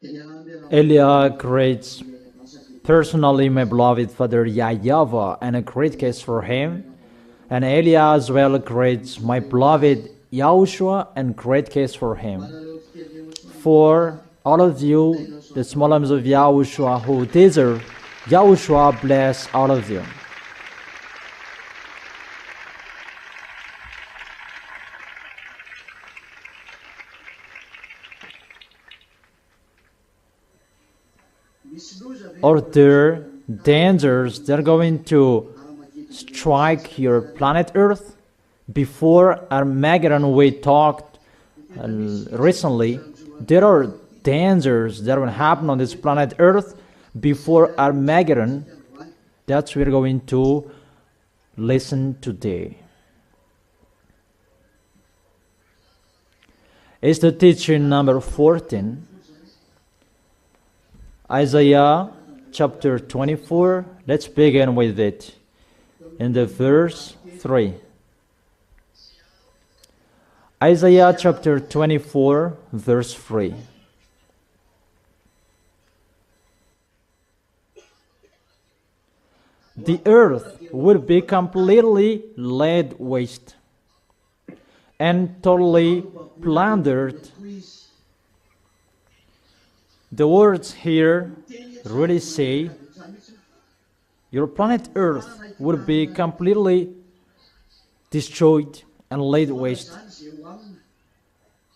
Elia greets personally my beloved father YAHVAH, and a great case for him. And Elia as well greets my beloved YAHOSHUAH, and great case for him. For all of you, the small lambs of YAHOSHUAH who deserve, YAHOSHUAH bless all of you. Are there dangers that are going to strike your planet Earth? Before Armageddon, we talked recently, there are dangers that will happen on this planet Earth before Armageddon. That's what we're going to listen today. It's the teaching number 14. Isaiah chapter 24, let's begin with it in the verse 3. Isaiah chapter 24, verse 3. The earth will be completely laid waste and totally plundered. The words here really say your planet Earth will be completely destroyed and laid waste,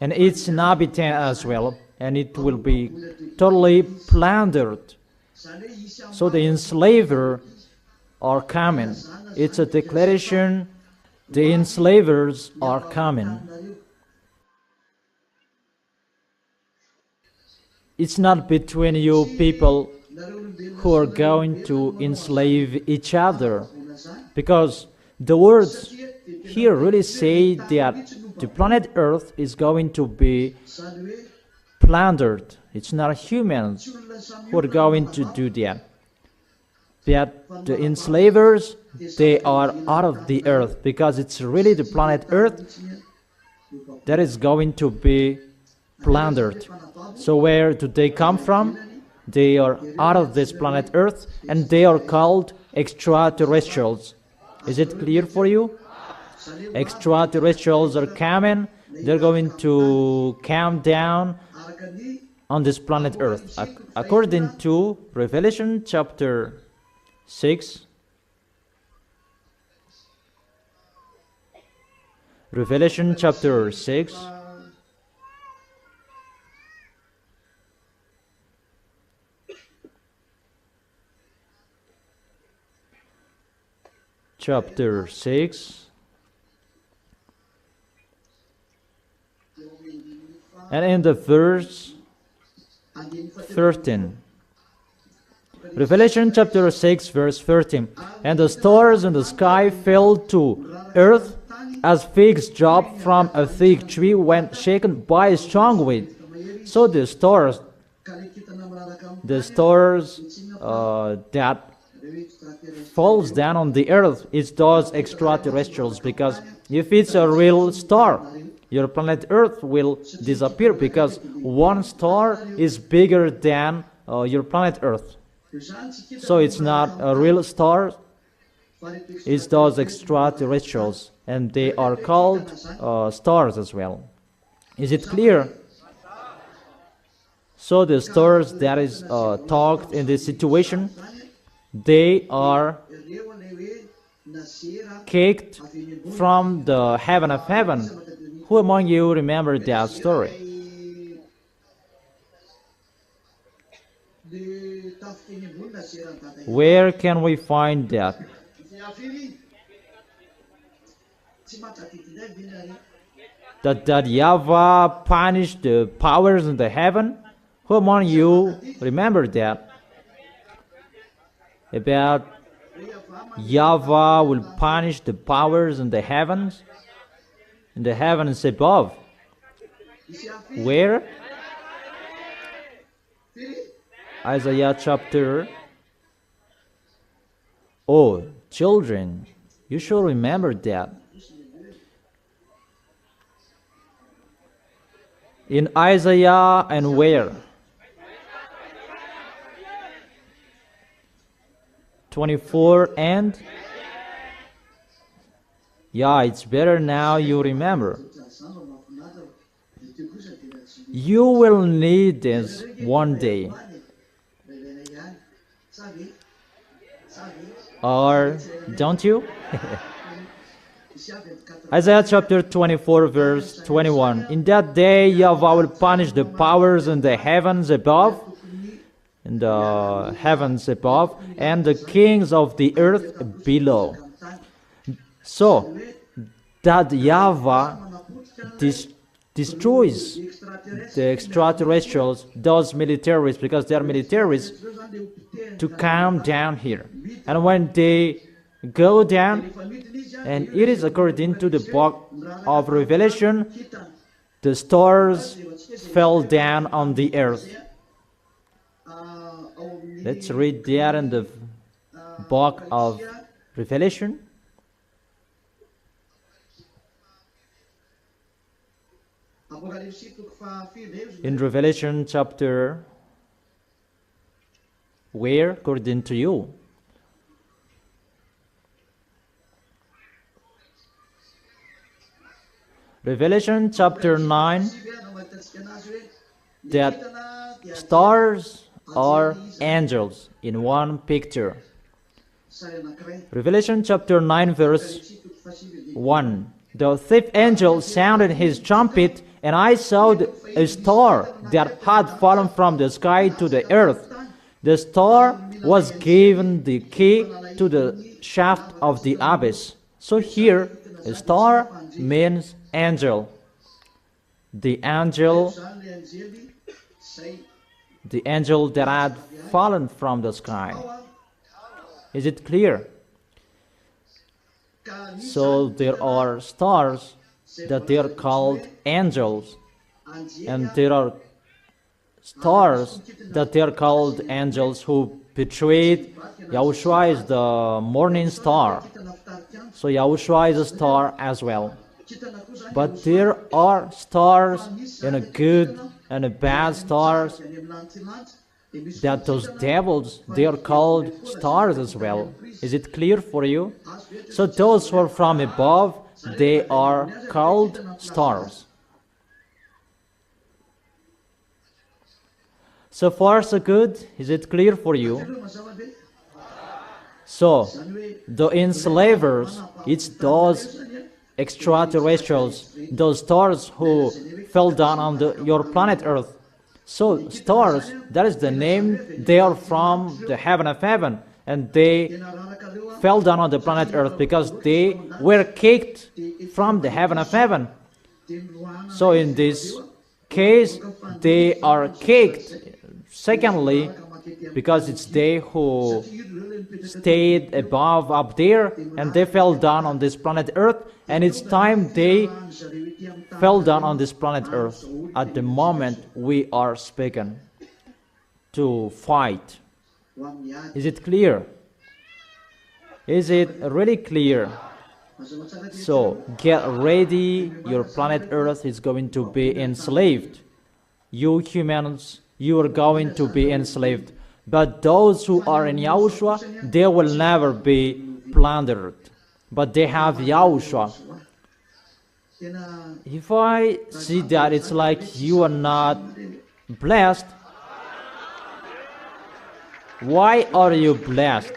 and its inhabitant as well, and it will be totally plundered. So the enslavers are coming. It's a declaration, the enslavers are coming. It's not between you people who are going to enslave each other, because the words here really say that the planet Earth is going to be plundered. It's not humans who are going to do that. But the enslavers, they are out of the earth, because it's really the planet Earth that is going to be plundered. So where do they come from? They are out of this planet Earth, and they are called extraterrestrials. Is it clear for you? Extraterrestrials are coming. They're going to come down on this planet Earth. According to Revelation chapter 6. Revelation chapter 6. Chapter 6. And in the verse 13. Revelation chapter 6 verse 13. And the stars in the sky fell to earth as figs drop from a fig tree when shaken by a strong wind. So the stars that falls down on the earth is those extraterrestrials, because if it's a real star, your planet Earth will disappear, because one star is bigger than your planet Earth. So it's not a real star, it's those extraterrestrials, and they are called stars as well. Is it clear? So the stars that is talked in this situation, they are kicked from the heaven of heaven. Who among you remember that story? Where can we find that? That YAHVAH punished the powers in the heaven? Who among you remember that? About YAHVAH will punish the powers in the heavens above. Where? Isaiah chapter. Oh, children, you should remember that. In Isaiah and where? 24 and yeah, it's better now you remember. You will need this one day. Or don't you? Isaiah chapter 24 verse 21. In that day YAHVAH will punish the powers in the heavens above, and the kings of the earth below. So that YAHVAH destroys the extraterrestrials, those militaries, because they are militaries, to come down here. And when they go down, and it is according to the book of Revelation, the stars fell down on the earth. Let's read there in the book of Revelation. In Revelation chapter, where according to you? Revelation chapter 9, that stars are angels in one picture. Revelation chapter 9 verse 1. The fifth angel sounded his trumpet, and I saw a star that had fallen from the sky to the earth. The star was given the key to the shaft of the abyss. So here, a star means angel. The angel that had fallen from the sky. Is it clear? So there are stars that they are called angels, and there are stars that they are called angels who betrayed. YAHOSHUAH is the morning star, so YAHOSHUAH is a star as well. But there are stars and a good and a bad stars, that those devils, they are called stars as well. Is it clear for you? So those who are from above, they are called stars. So far so good. Is it clear for you? So the enslavers, it's those extraterrestrials, those stars who fell down on your planet Earth. So stars, that is the name. They are from the heaven of heaven, and they fell down on the planet Earth because they were kicked from the heaven of heaven. So in this case, they are kicked. Secondly, because it's they who stayed above up there, and they fell down on this planet Earth, and it's time they fell down on this planet Earth at the moment we are speaking to fight. Is it clear? Is it really clear? So get ready, your planet Earth is going to be enslaved. You humans, you are going to be enslaved. But those who are in YAHOSHUAH, they will never be plundered. But they have YAHOSHUAH. If I see that it's like you are not blessed, why are you blessed?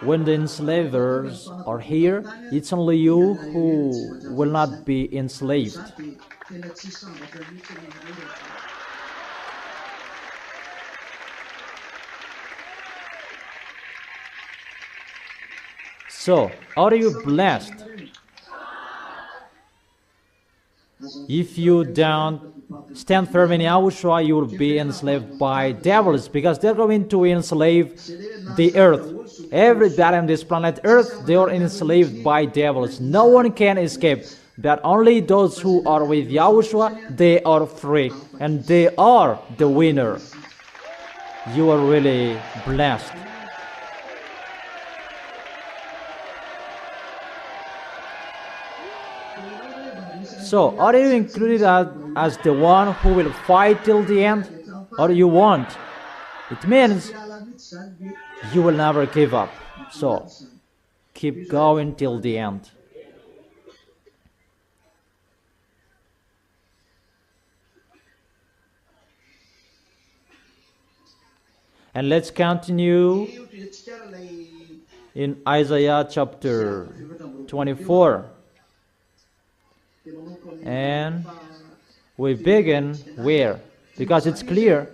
When the enslavers are here, it's only you who will not be enslaved. So, are you blessed? If you don't stand firm in YAHOSHUAH, you will be enslaved by devils, because they're going to enslave the earth. Everybody on this planet Earth, they are enslaved by devils. No one can escape, but only those who are with YAHOSHUAH, they are free, and they are the winner. You are really blessed. So, are you included as the one who will fight till the end, or you won't? It means you will never give up. So keep going till the end. And let's continue in Isaiah chapter 24. And we begin where? Because it's clear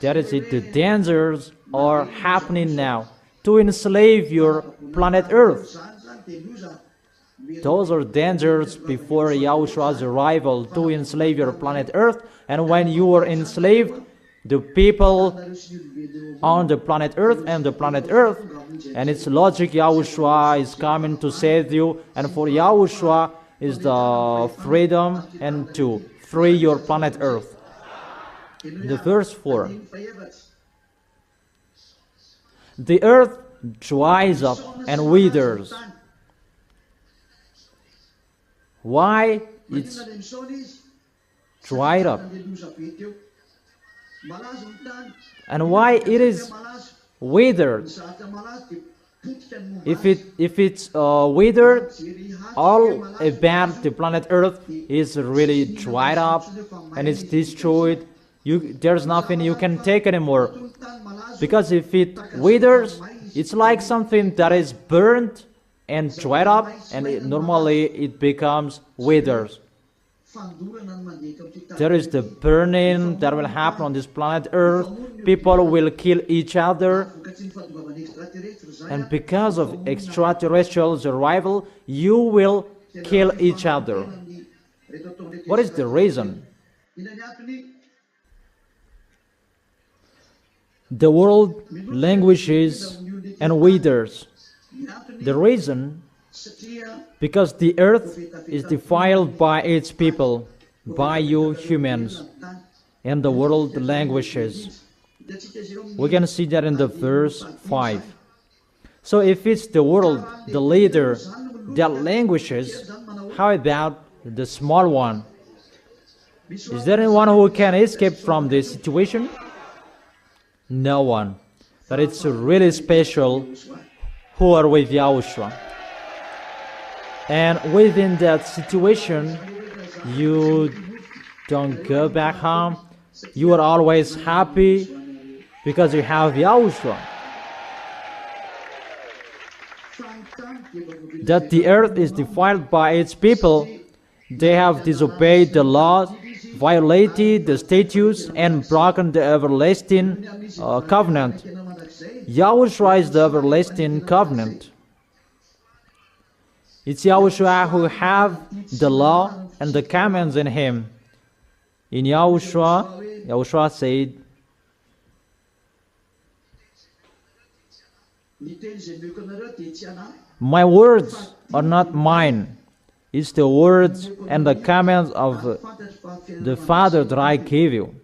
that is it, the dangers are happening now to enslave your planet Earth. Those are dangers before Yahushua's arrival, to enslave your planet Earth. And when you are enslaved, the people on the planet Earth and the planet Earth, and it's logic, Yahushua is coming to save you, and for Yahushua is the freedom and to free your planet Earth. The verse 4. The earth dries up and withers. Why it's dried up? And why it is withered? If it's withered, all about the planet Earth is really dried up and it's destroyed. There's nothing you can take anymore. Because if it withers, it's like something that is burnt and dried up, and normally it becomes withers. There is the burning that will happen on this planet Earth. People will kill each other. And because of extraterrestrials' arrival, you will kill each other. What is the reason? The world languishes and withers. The reason, because the earth is defiled by its people, by you humans, and the world languishes. We can see that in the verse 5. So if it's the world, the leader, that languishes, how about the small one? Is there anyone who can escape from this situation? No one. But it's really special who are with Yahushua. And within that situation, you don't go back home. You are always happy because you have Yahushua. That the earth is defiled by its people. They have disobeyed the laws, violated the statutes, and broken the everlasting covenant. Yahushua is the everlasting covenant. It's Yahushua who have the law and the commands in him. In Yahushua said, my words are not mine. It's the words and the commands of the Father that I give you.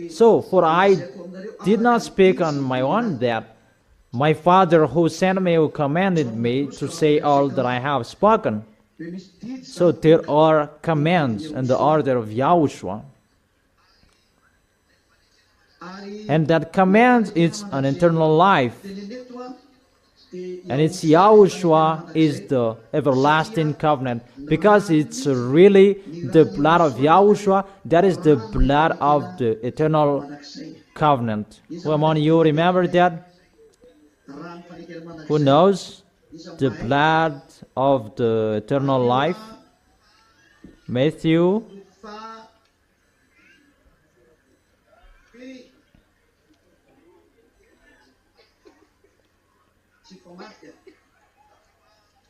So, for I did not speak on my own, that my Father who sent me, who commanded me to say all that I have spoken. So there are commands in the order of Yahushua. And that command is an eternal life. And it's Yahushua is the everlasting covenant, because it's really the blood of Yahushua that is the blood of the eternal covenant. Who among you remember that? Who knows the blood of the eternal life? Matthew.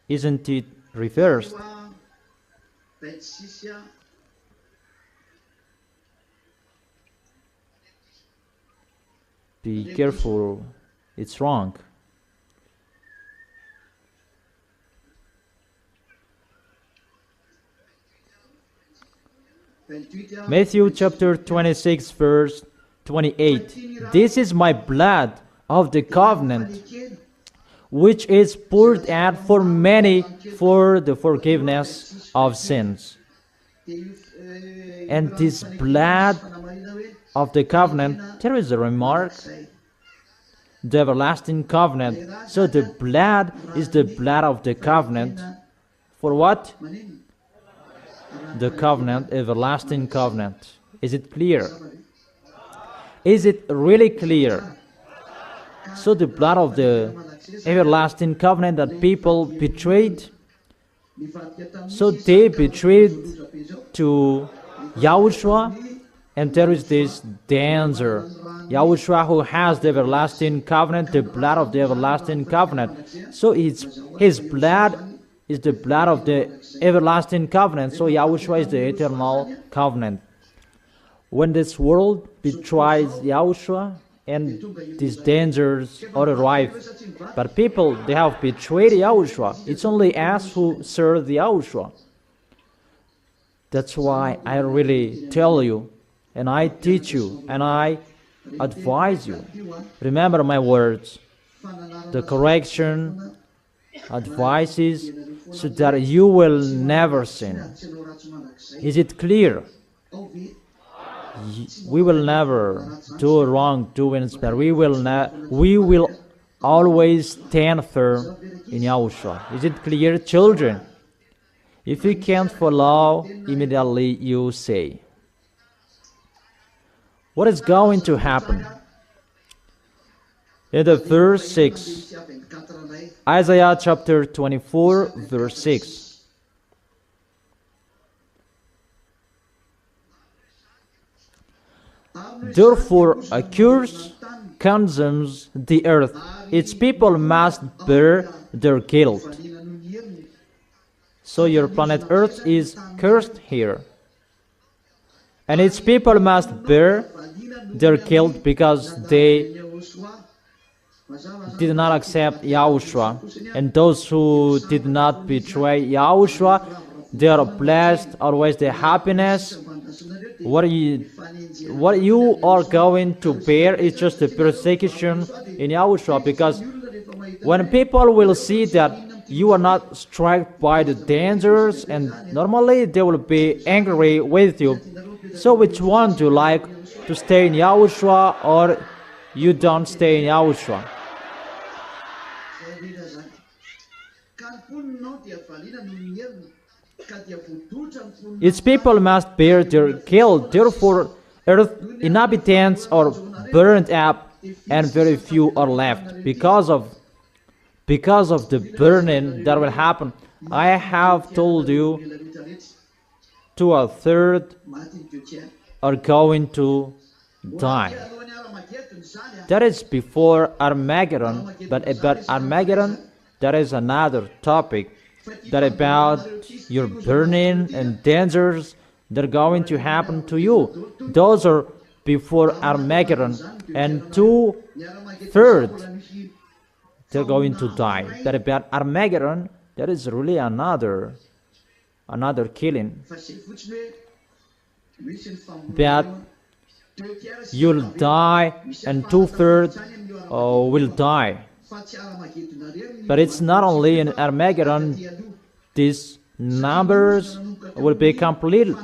Isn't it reversed? Be careful, it's wrong. Matthew chapter 26 verse 28. This is my blood of the covenant, which is poured out for many for the forgiveness of sins. And this blood of the covenant, there is a remark, the everlasting covenant. So the blood is the blood of the covenant. For what? The covenant, everlasting covenant. Is it clear? Is it really clear? So the blood of the everlasting covenant that people betrayed, so they betrayed to YAHOSHUAH, and there is this danger. YAHOSHUAH, who has the everlasting covenant, the blood of the everlasting covenant. So his blood is the blood of the everlasting covenant. So YAHOSHUAH is the eternal covenant. When this world betrays YAHOSHUAH, and these dangers are arrived, but people, they have betrayed YAHOSHUAH. It's only us who serve the YAHOSHUAH. That's why I really tell you, and I teach you, and I advise you. Remember my words, the correction, advices, so that you will never sin. Is it clear? We will never do wrongdoings, but we will always stand firm in YAHOSHUAH. Is it clear, children? If you can't follow, immediately you say. What is going to happen? In the verse 6, Isaiah chapter 24, verse 6. Therefore, a curse consumes the earth. Its people must bear their guilt. So your planet Earth is cursed here. And its people must bear their guilt because they did not accept YAHOSHUAH. And those who did not betray YAHOSHUAH, they are blessed, always the happiness. What you are going to bear is just the persecution in YAHOSHUAH, because when people will see that you are not struck by the dangers, and normally they will be angry with you. So which one do you like, to stay in YAHOSHUAH or you don't stay in YAHOSHUAH? Its people must bear their guilt. Therefore, earth inhabitants are burned up, and very few are left. Because of the burning that will happen, I have told you, 2/3 are going to die. That is before Armageddon, but about Armageddon, that is another topic. That about your burning and dangers that are going to happen to you. Those are before Armageddon, and 2/3 they're going to die. That about Armageddon, that is really another killing. But you'll die, and 2/3 will die. But it's not only in Armageddon, these numbers will be completed,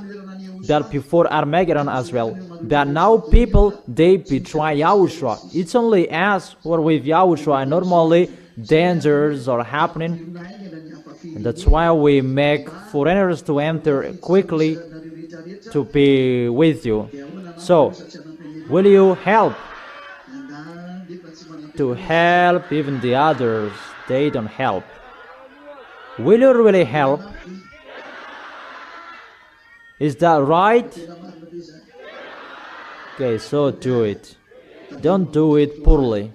but before Armageddon as well. But now people, they betray YAHOSHUAH. It's only us who are with YAHOSHUAH, and normally dangers are happening. And that's why we make foreigners to enter quickly to be with you. So, will you help? To help even the others, they don't help. Will you really help? Is that right? Okay, so do it. Don't do it poorly.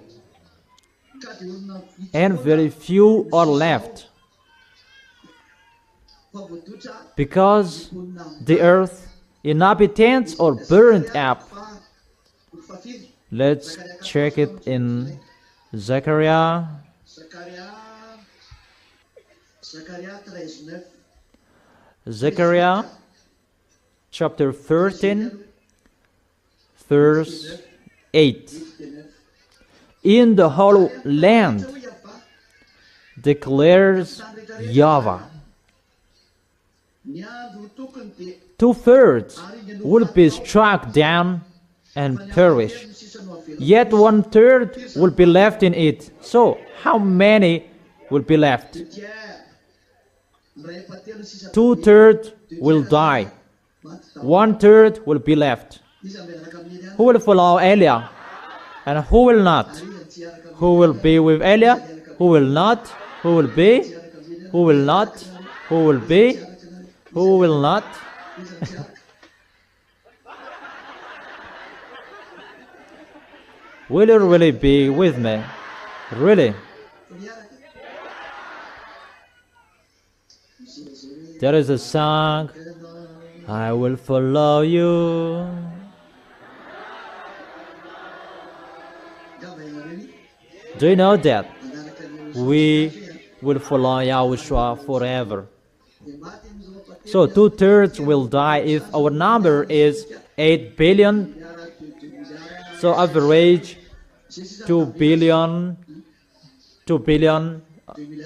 And very few are left, because the earth inhabitants are burned up. Let's check it in Zechariah. Zechariah chapter 13, verse 8. In the whole land declares YAHVAH, 2/3 will be struck down, and perish. Yet 1/3 will be left in it. So, how many will be left? 2/3 will die. 1/3 will be left. Who will follow Eliah? And who will not? Who will be with Eliah? Who will not? Who will be? Who will not? Who will be? Who will not? Will you really be with me? Really? There is a song, I will follow you. Do you know that? We will follow YAHOSHUAH forever. So 2/3 will die if our number is 8 billion. So average 2 billion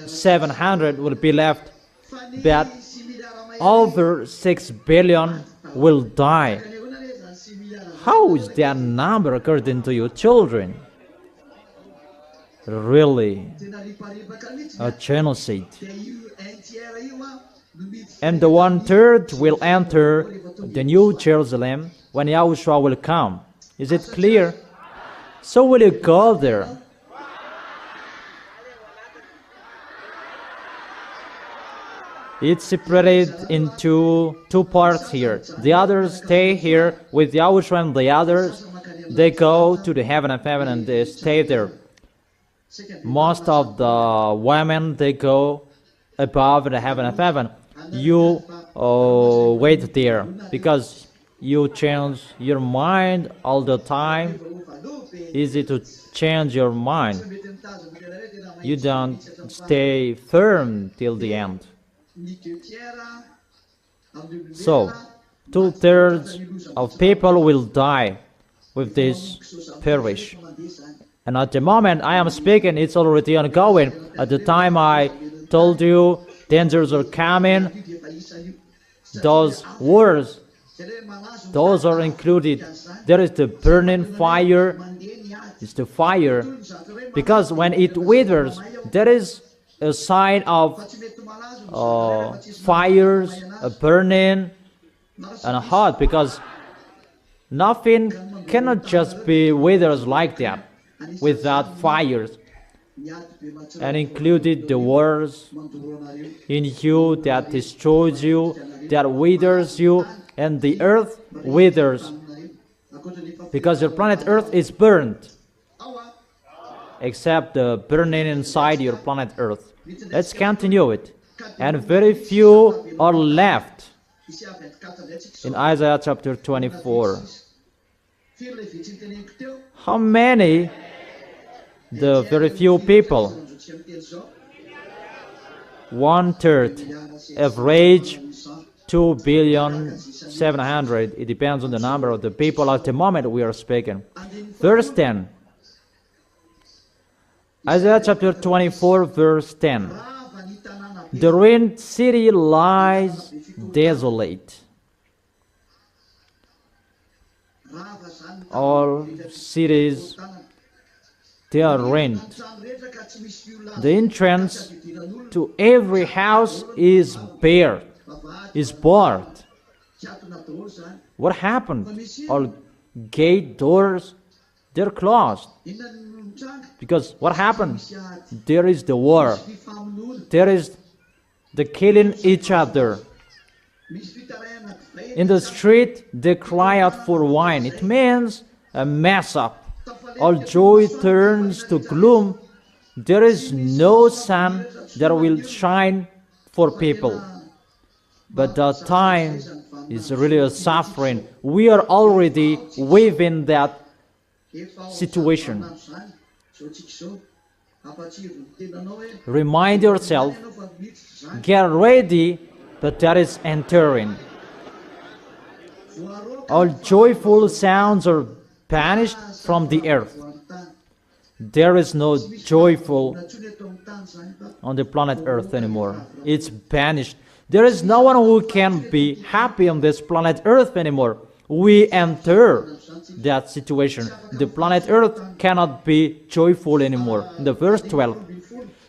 700 will be left. But over 6 billion will die. How is that number according to your children? Really, a genocide. And the 1/3 will enter the New Jerusalem when YAHOSHUAH will come. Is it clear? So will you go there? It's separated into two parts here. The others stay here with YAHOSHUAH, and the others, they go to the heaven of heaven and they stay there. Most of the women, they go above the heaven of heaven. You wait there because you change your mind all the time. Easy to change your mind. You don't stay firm till the end. So 2/3 of people will die with this perish. And at the moment I am speaking, it's already ongoing. At the time I told you dangers are coming, those words, those are included. There is the burning fire. It's the fire. Because when it withers, there is a sign of fires, a burning, and hot. Because nothing cannot just be withers like that without fires. And included the words in you that destroys you, that withers you, and the earth withers. Because your planet Earth is burned, except the burning inside your planet Earth. Let's continue it. And very few are left. In Isaiah chapter 24. How many? The very few people. 1/3. Average 2,700,000,000. It depends on the number of the people at the moment we are speaking. Verse 10. Isaiah chapter 24, verse 10. The ruined city lies desolate. All cities, they are ruined. The entrance to every house is bare, is barred. What happened? All gate doors, they're closed. Because what happened? There is the war. There is the killing each other. In the street, they cry out for wine. It means a mess up. All joy turns to gloom. There is no sun that will shine for people. But the time is really a suffering. We are already within that situation. Remind yourself, get ready, but that is entering. All joyful sounds are banished from the earth. There is no joyful on the planet Earth anymore. It's banished. There is no one who can be happy on this planet Earth anymore. we enter that situation. The planet Earth cannot be joyful anymore. In the verse 12,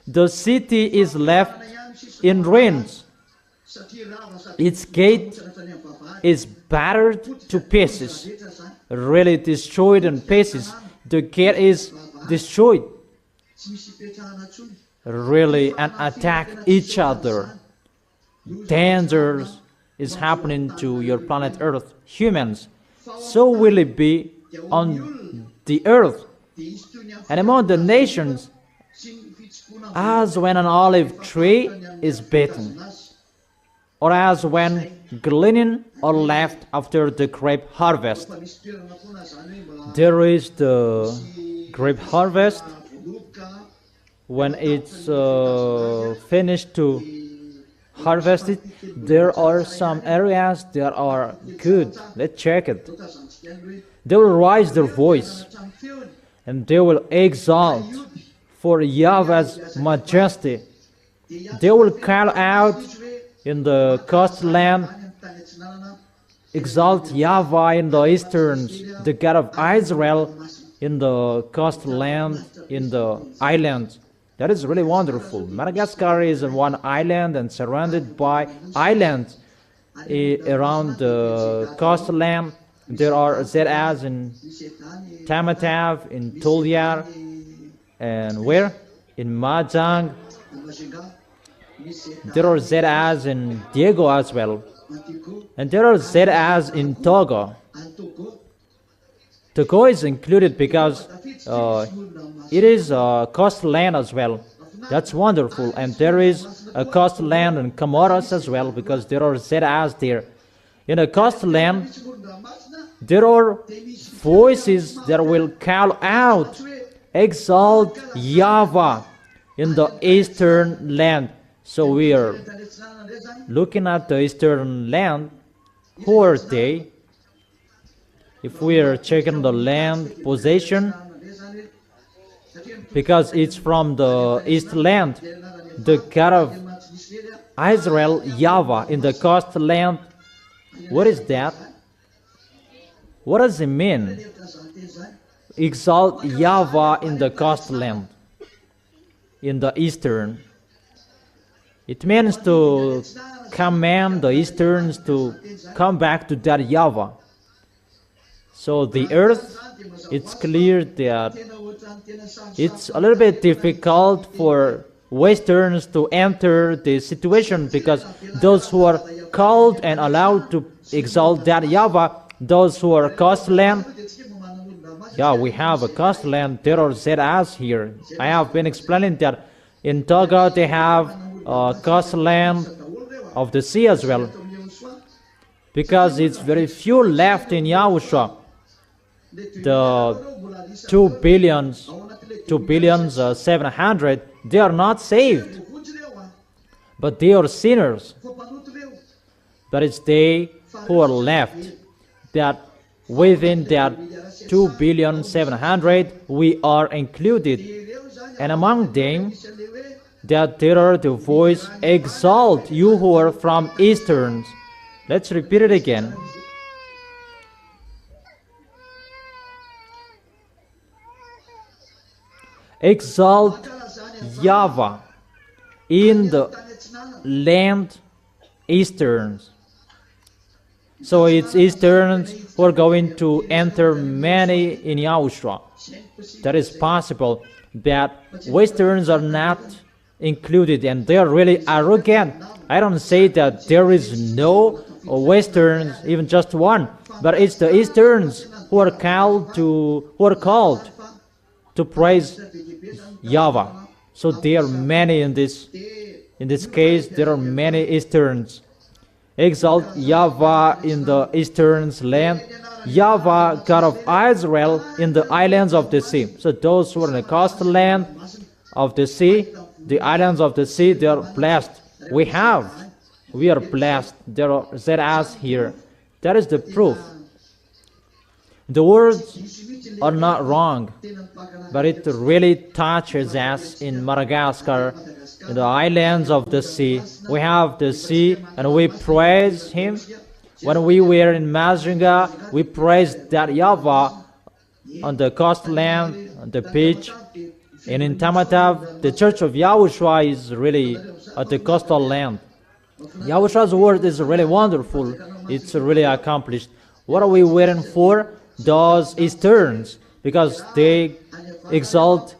the city is left in ruins. Its gate is battered to pieces, really destroyed in pieces. The gate is destroyed, really, and attack each other. Dangers is happening to your planet Earth, humans. So will it be on the earth and among the nations, as when an olive tree is bitten, or as when gleaning are left after the grape harvest. There is the grape harvest. When it's finished to harvest it, there are some areas that are good. Let's check it. They will raise their voice and they will exalt for Yahweh's majesty. They will call out in the coastland, exalt YAHVAH in the easterns, the God of Israel in the coastland, in the islands. That is really wonderful. Madagascar is one island and surrounded by islands around the coastland. There are ZAs in Tamatave, in Tulyar, and where? In Mahjong. There are ZAs in Diego as well. And there are ZAs in Togo. Togo is included because it is a coastland as well. That's wonderful. And there is a coastland in Comoros as well, because there are ZAs there. In a coastland, there are voices that will call out, exalt YAHVAH in the eastern land. So we are looking at the eastern land. Who are they? If we are checking the land possession, because it's from the east land, the God of Israel, YAHVAH, in the coastland. What is that? What does it mean? Exalt YAHVAH in the coastland, in the eastern. It means to command the easterns to come back to that YAHVAH. So the earth, it's clear that it's a little bit difficult for westerns to enter the situation, because those who are called and allowed to exalt that YAHVAH, those who are coastland, yeah, we have a coastland. There are ZAs here. I have been explaining that in Togo they have a coastland of the sea as well, because it's very few left in YAHOSHUAH. The 2 billion 700, they are not saved, but they are sinners. But it's they who are left, that within that 2 billion 700 we are included, and among them that there are the voice, exalt you who are from easterns. Let's repeat it again. Exalt YAHVAH in the land easterns. So it's easterns who are going to enter many in YAHOSHUAH. That is possible, that westerns are not included, and they are really arrogant. I don't say that there is no westerns, even just one, but it's the easterns who are called to praise YAHVAH. So there are many in this case. There are many easterns. Exalt YAHVAH in the eastern land, YAHVAH, God of Israel, in the islands of the sea. So those who are in the coastland of the sea, the islands of the sea, they are blessed. We are blessed. There are ZAs here. That is the proof. The words are not wrong, but it really touches us in Madagascar, in the islands of the sea. We have the sea and we praise Him. When we were in Mazinga, we praised that YAHVAH on the coastland, on the beach. And in Tamatav, the church of YAHOSHUAH is really at the coastal land. YAHOSHUAH's word is really wonderful. It's really accomplished. What are we waiting for? Those Easterns, because they exalt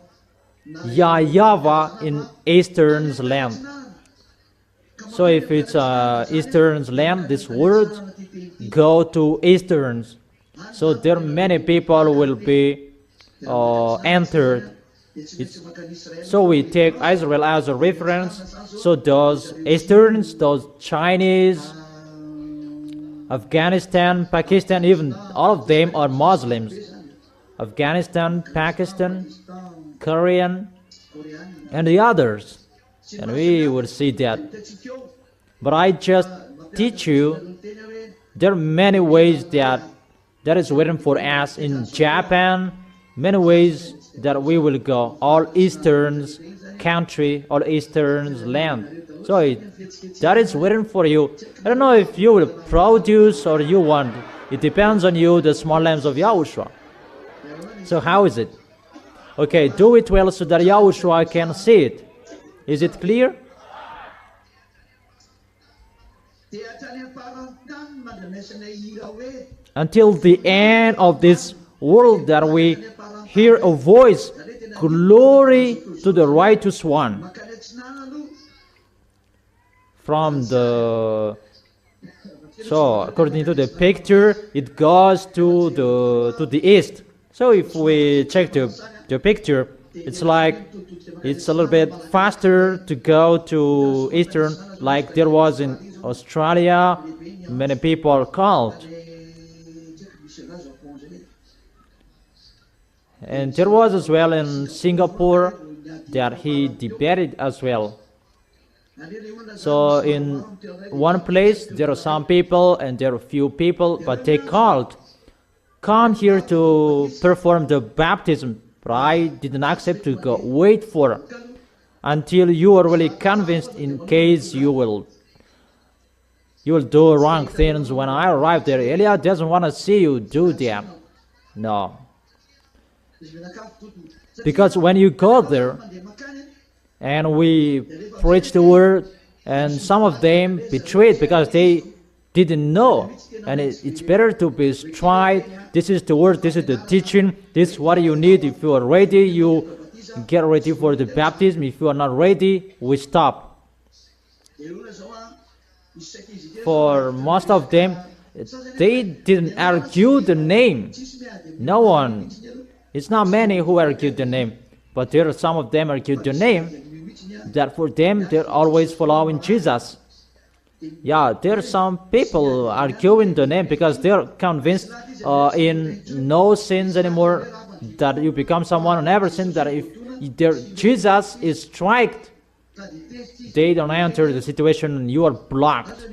YAHVAH in Eastern's land. So if it's Eastern's land, this word go to Easterns. So there many people will be entered. So we take Israel as a reference. So those Easterns, those Chinese, Afghanistan, Pakistan, even all of them are Muslims. Afghanistan, Pakistan, Korean, and the others. And we will see that. But I just teach you, there are many ways that is waiting for us in Japan, many ways that we will go, all Eastern's country, all Eastern's land. So that is waiting for you. I don't know if you will produce or you want. It depends on you, the small lambs of YAHOSHUAH. So how is it? Okay, do it well so that YAHOSHUAH can see it. Is it clear? Until the end of this world that we hear a voice, glory to the righteous one. So according to the picture, it goes to the east. So if we check the picture, it's like it's a little bit faster to go to eastern, like there was in Australia. Many people called, and there was as well in Singapore that he debated as well. So in one place there are some people and there are few people, but they called, come here to perform the baptism. But I didn't accept to go. Wait for until you are really convinced, in case you will do wrong things. When I arrived there, Elia doesn't want to see you do that. No. Because when you go there and we preach the word, and some of them betrayed because they didn't know. And it's better to be straight. This is the word, this is the teaching, this is what you need. If you are ready, you get ready for the baptism. If you are not ready, we stop. For most of them, they didn't argue the name. No one. It's not many who argued the name, but there are some of them argued the name. That for them, they're always following Jesus. Yeah, there are some people arguing the name because they're convinced in no sins anymore, that you become someone who never sinned, that if Jesus is striked, they don't enter the situation and you are blocked.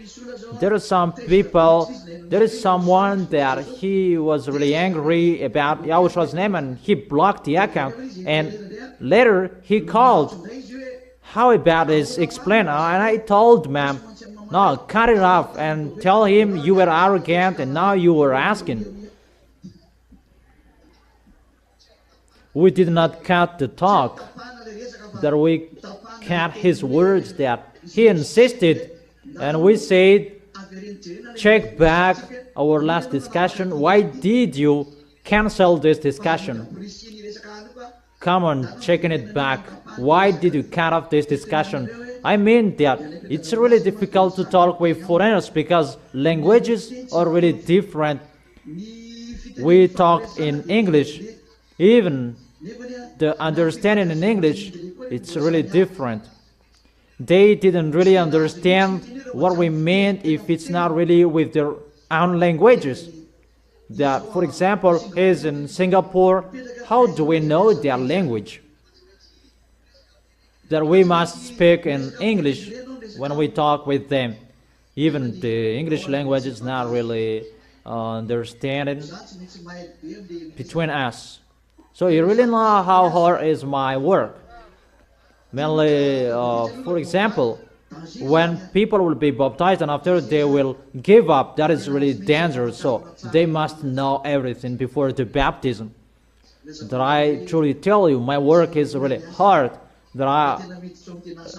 There are some people, there is someone that he was really angry about YAHOSHUAH's name and he blocked the account, and later he called. How about this? Explain. And I told ma'am, no, cut it off and tell him you were arrogant and now you were asking. We did not cut the talk, that we cut his words, that he insisted, and we said, check back our last discussion. Why did you cancel this discussion? Come on, checking it back. Why did you cut off this discussion? I mean that it's really difficult to talk with foreigners because languages are really different. We talked in English. Even the understanding in English, it's really different. They didn't really understand what we meant if it's not really with their own languages. That, for example, is in Singapore, how do we know their language? That we must speak in English when we talk with them. Even the English language is not really understanding between us. So you really know how hard is my work. Mainly, for example, when people will be baptized and after they will give up, that is really dangerous. So they must know everything before the baptism. That I truly tell you, my work is really hard.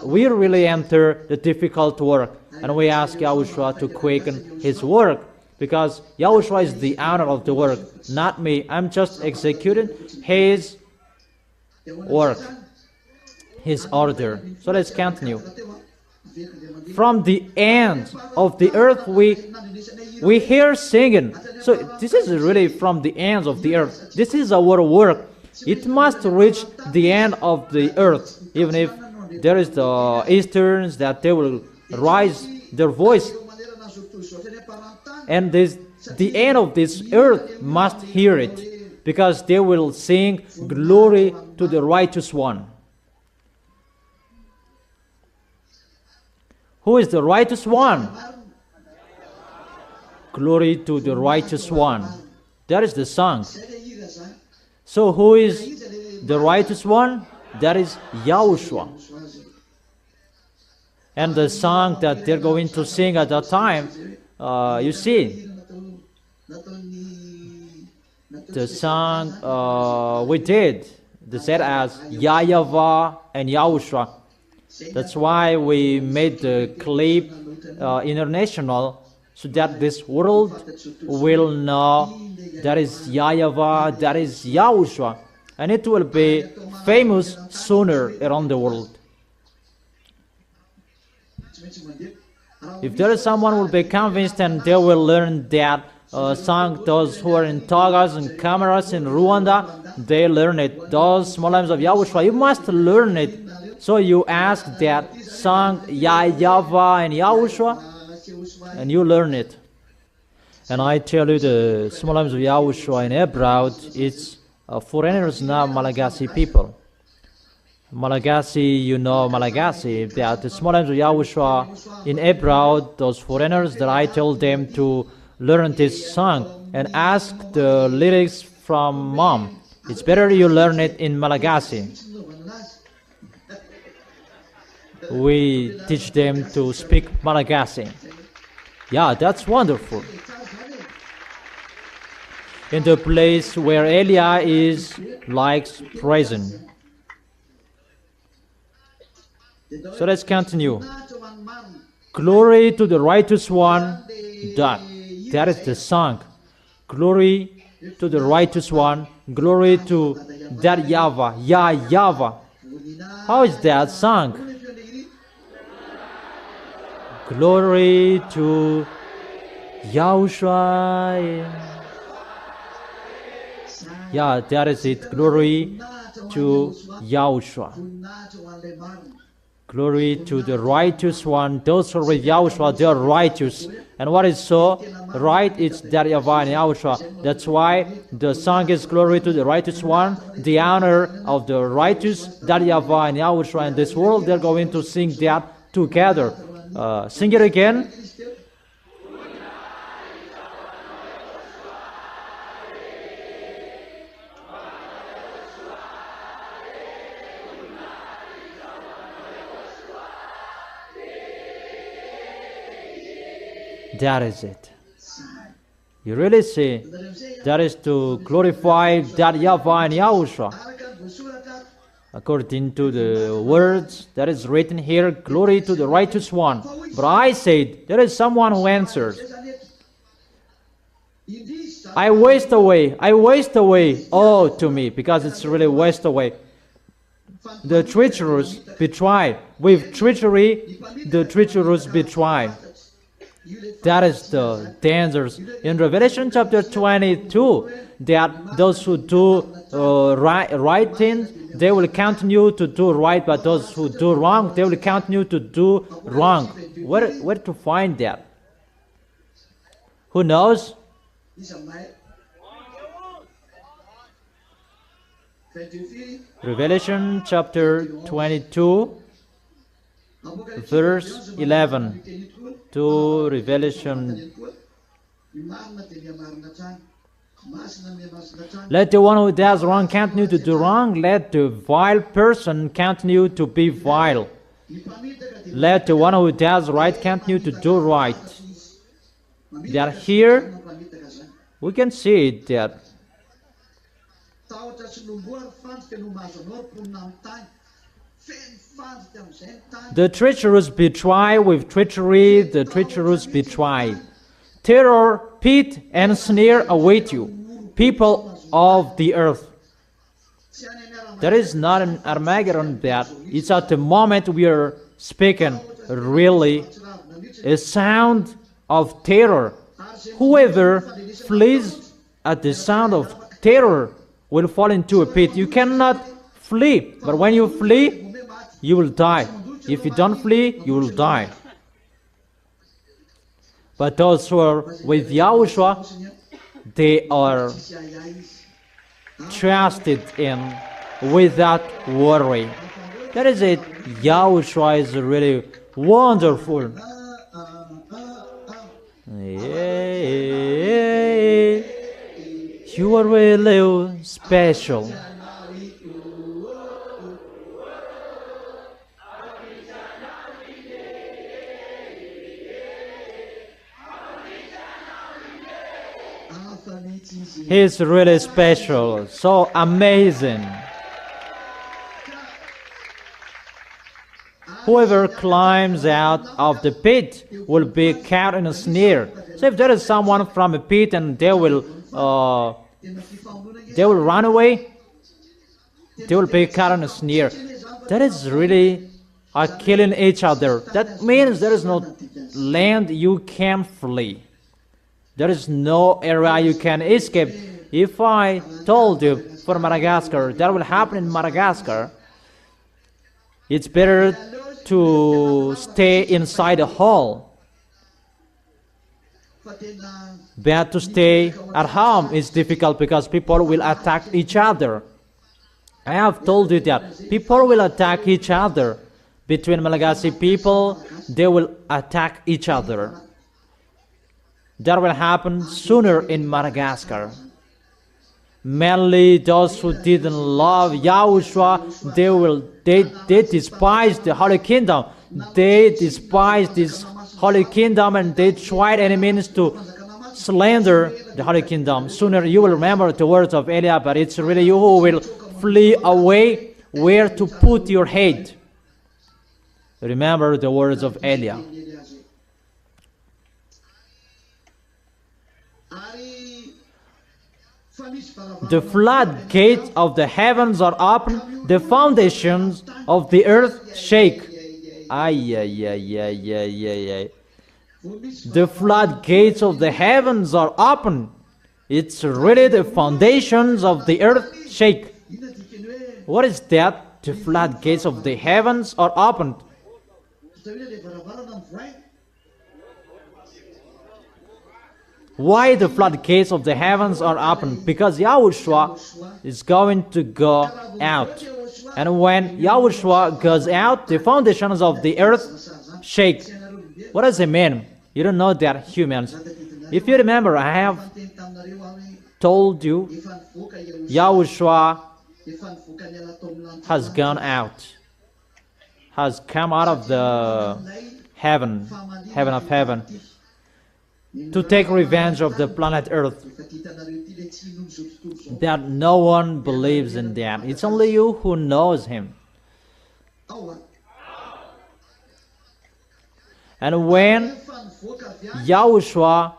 We really enter the difficult work, and we ask Yahushua to quicken His work, because Yahushua is the owner of the work, not me. I'm just executing His work, His order. So let's continue. From the end of the earth we hear singing. So this is really from the ends of the earth. This is our work. It must reach the end of the earth. Even if there is the Easterns that they will raise their voice, and the end of this earth must hear it, because they will sing glory to the righteous one. Who is the righteous one? Glory to the righteous one. That is the song. So who is the righteous one? That is Yahushua. And the song that they're going to sing at that time, you see, the song we did, they said as YAHVAH and Yahushua. That's why we made the clip international, so that this world will know that is YAHVAH, that is Yahushua, and it will be famous sooner around the world. If there is someone who will be convinced and they will learn that song, those who are in togas and cameras in Rwanda, they learn it. Those small lambs of Yahushua, you must learn it. So you ask that song, YAHVAH and Yahushua, and you learn it. And I tell you, the small lambs of Yahushua in abroad, it's foreigners, not Malagasy people. Malagasy, you know Malagasy, that the small lambs of Yahushua in abroad, those foreigners, that I tell them to learn this song and ask the lyrics from mom. It's better you learn it in Malagasy. We teach them to speak Malagasy. Yeah, that's wonderful. In the place where Elia is likes present. So let's continue. Glory to the righteous one. That is the song. Glory to the righteous one. Glory to that YAHVAH. YAHVAH. How is that song? Glory to Yahushua. Yeah, that is it. Glory to Yahushua. Glory to the righteous one. Those who are with Yahushua, they are righteous. And what is so right? It's that YAHVAH and Yahushua. That's why the song is glory to the righteous one, the honor of the righteous, that YAHVAH and Yahushua. In this world, they're going to sing that together. Sing it again. That is it. You really see, that is to glorify that YAHVAH and Yahushua. According to the words that is written here, glory to the righteous one. But I said, there is someone who answers, I waste away, oh, to me, because it's really waste away. The treacherous betray. With treachery, the treacherous betray. That is the dangers. In Revelation chapter 22, that those who do right things, they will continue to do right, but those who do wrong, they will continue to do wrong. Where to find that? Who knows? Revelation chapter 22, verse 11 to Revelation. Let the one who does wrong continue to do wrong. Let the vile person continue to be vile. let the one who does right continue to do right. That here, we can see it that the treacherous betray with treachery, the treacherous betray. Terror, pit, and snare await you, people of the earth. There is not an Armageddon that it's at the moment we are speaking, really, a sound of terror. Whoever flees at the sound of terror will fall into a pit. You cannot flee, but when you flee, you will die. If you don't flee, you will die. But those who are with Yahushua, they are trusted in without worry. That is it. Yahushua is really wonderful. You are really special. He is really special, so amazing. Whoever climbs out of the pit will be caught in a snare. So if there is someone from a pit and they will run away, they will be caught in a snare. That is really killing each other. That means there is no land you can flee. There is no area you can escape. If I told you for Madagascar, that will happen in Madagascar, it's better to stay inside a hall. But to stay at home is difficult because people will attack each other. I have told you that people will attack each other. Between Malagasy people, they will attack each other. That will happen sooner in Madagascar. Mainly those who didn't love Yahushua, they despise the Holy Kingdom. They despise this Holy Kingdom and they tried any means to slander the Holy Kingdom. Sooner you will remember the words of Eliah, but it's really you who will flee away where to put your head. Remember the words of Eliah. The floodgates of the heavens are open, the foundations of the earth shake. The floodgates of the heavens are open. It's really the foundations of the earth shake. What is that? The floodgates of the heavens are opened. Why the floodgates of the heavens are open? Because Yahushua is going to go out. And when Yahushua goes out, the foundations of the earth shake. What does it mean? You don't know that, humans. If you remember, I have told you Yahushua has gone out, has come out of the heaven of heaven, to take revenge of the planet Earth. That no one believes in that. It's only you who knows him. And when Yahushua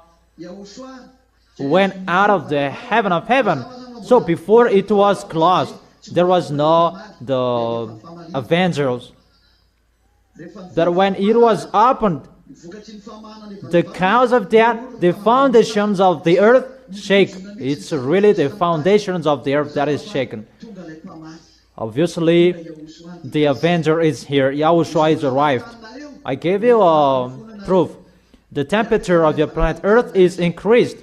went out of the heaven of heaven, so before it was closed, there was no the Avengers. But when it was opened, the cause of that, the foundations of the earth shake. It's really the foundations of the earth that is shaken. Obviously, the Avenger is here. Yahushua is arrived. I gave you a proof. The temperature of your planet Earth is increased,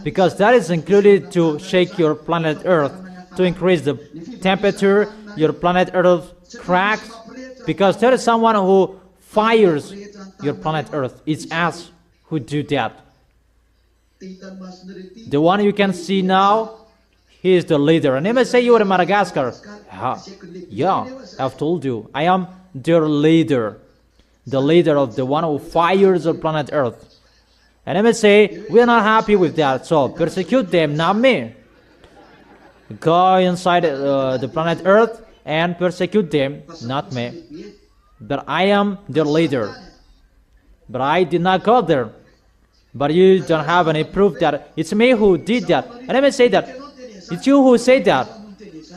because that is included to shake your planet Earth. To increase the temperature, your planet Earth cracks, because there is someone who fires your planet Earth. It's us who do that. The one you can see now, He is the leader. And he may say you are in Madagascar. Yeah, I've told you. I am their leader. The leader of the one who fires the planet Earth. And he may say, we are not happy with that, so persecute them, not me. Go inside the planet Earth and persecute them, not me. But I am their leader. But I did not go there. But you don't have any proof that it's me who did that. And I may say that it's you who said that,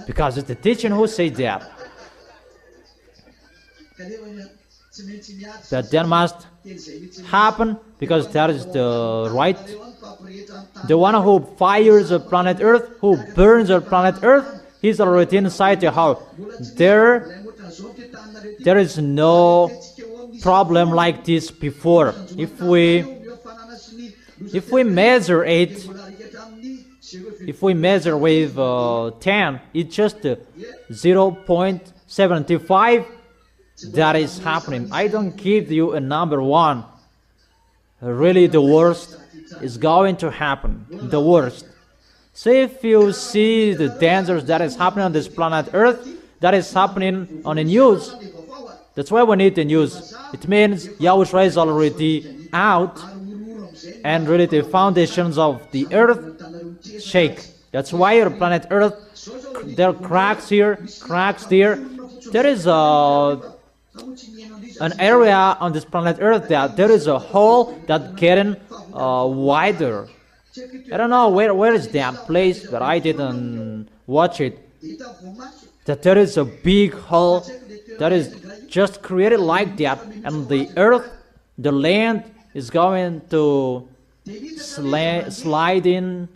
because it's the teaching who said that. That then must happen, because that is the right. The one who fires the planet Earth, who burns the planet Earth, he's already inside the house. There is no problem like this before. If we measure it, if we measure with 10, it's just 0.75. That is happening. I don't give you a number 1. Really, the worst is going to happen. The worst. So if you see the dangers that is happening on this planet Earth, that is happening on the news, that's why we need the news. It means YAHOSHUAH is already out, and really the foundations of the earth shake. That's why your planet Earth, there are cracks here, cracks there. There is an area on this planet Earth that there is a hole that getting wider. I don't know where is that place, but I didn't watch it. That there is a big hole that is just created like that, and the earth, the land is going to slide in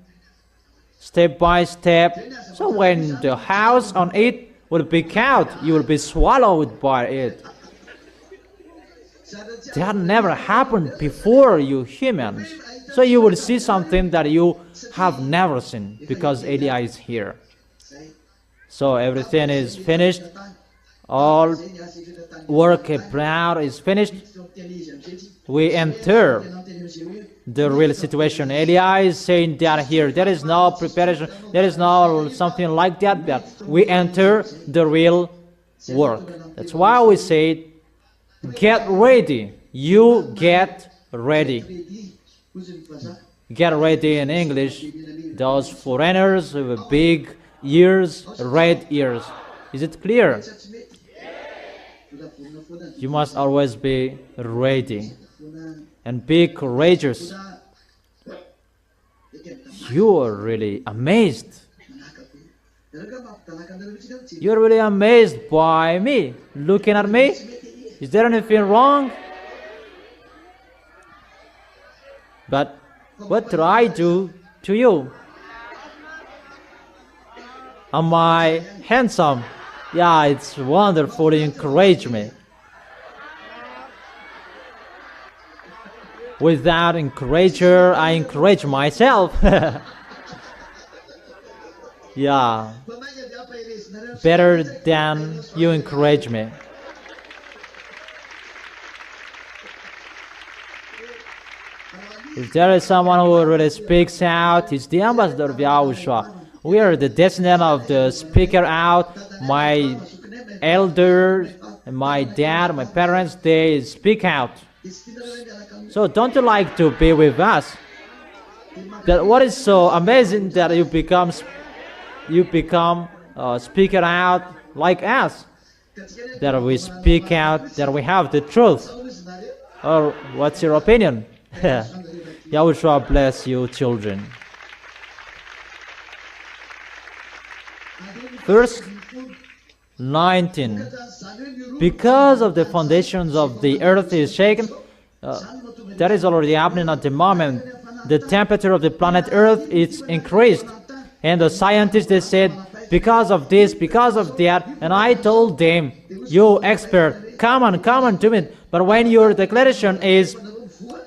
step by step. So when the house on it will be out, you will be swallowed by it. That never happened before, you humans. So you will see something that you have never seen, because Elia is here. So everything is finished. All work abroad is finished. We enter the real situation. Elia is saying that here. There is no preparation. There is no something like that. But we enter the real work. That's why we say, get ready. You get ready. Get ready in English. Those foreigners with big ears, red ears. Is it clear? You must always be ready and be courageous. You are really amazed. You are really amazed by me, looking at me. Is there anything wrong? But what did I do to you? Am I handsome? Yeah, it's wonderful. You encourage me. Without encourager, I encourage myself. Yeah, better than you encourage me. If there is someone who really speaks out, it's the ambassador of YAHOSHUAH. We are the descendant of the speaker out. My elder, my dad, my parents, they speak out. So don't you like to be with us? That what is so amazing that you become speaker out like us. That we speak out, that we have the truth. Or what's your opinion? YAHOSHUAH bless you, children. Verse 19. Because of the foundations of the earth is shaken, that is already happening at the moment. The temperature of the planet Earth is increased. And the scientists, they said, because of this, because of that. And I told them, you expert, come on to me. But when your declaration is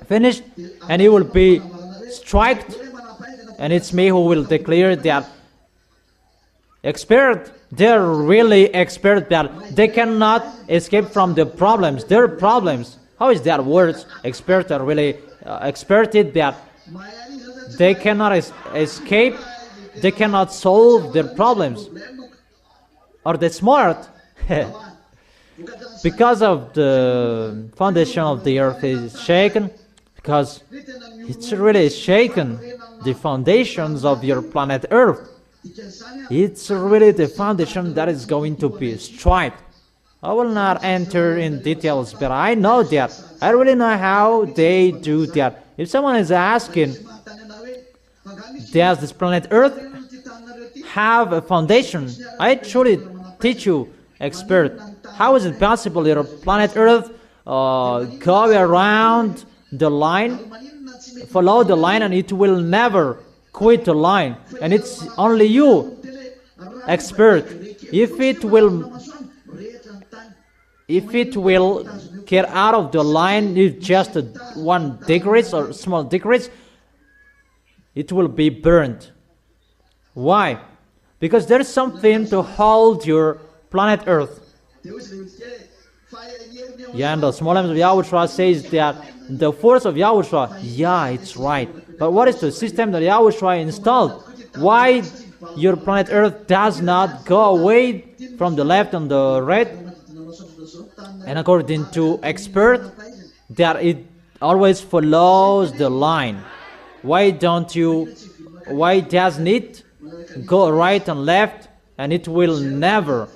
finished and you will be striked, and it's me who will declare that expert, they're really expert, that they cannot escape from the problems, their problems. How is that word? Expert are really experted that they cannot escape they cannot solve their problems. Or they're smart. Because of the foundation of the earth is shaken, because it's really shaken the foundations of your planet Earth. It's really the foundation that is going to be striped. I will not enter in details, but I know that. I really know how they do that. If someone is asking, does this planet Earth have a foundation? I truly teach you, expert. How is it possible your planet Earth go around the line, follow the line, and it will never quit the line? And it's only you, expert. If it will get out of the line, if just 1 degree or small degrees, it will be burned. Why? Because there is something to hold your planet Earth. Yeah, and the small names of YAHOSHUAH says that the force of YAHOSHUAH, yeah, it's right. But what is the system that YAHOSHUAH installed? Why your planet Earth does not go away from the left and the right? And according to expert, that it always follows the line. Why doesn't it go right and left, and it will never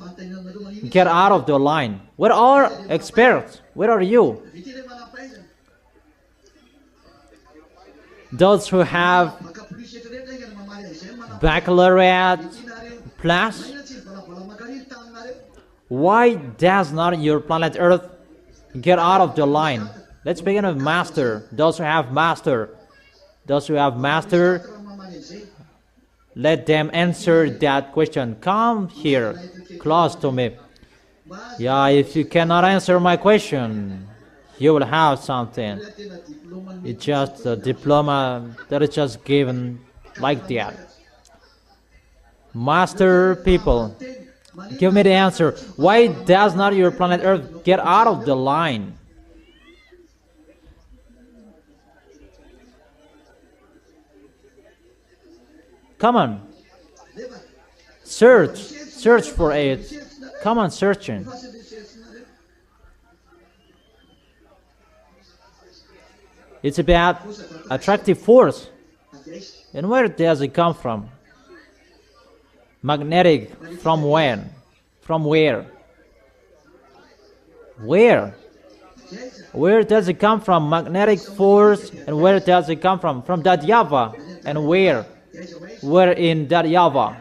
get out of the line? Where are experts? Where are you? Those who have baccalaureate plus, why does not your planet Earth get out of the line? Let's begin with master. Those who have master, let them answer that question. Come here, close to me. Yeah, if you cannot answer my question, you will have something. It's just a diploma that is just given like that. Master people, give me the answer. Why does not your planet Earth get out of the line? Come on. Search for it. Come on, searching. It's about attractive force. And where does it come from? Magnetic, from when? From where? Where? Where does it come from? Magnetic force, and where does it come from? From that YAHVAH. And where? Where in that YAHVAH?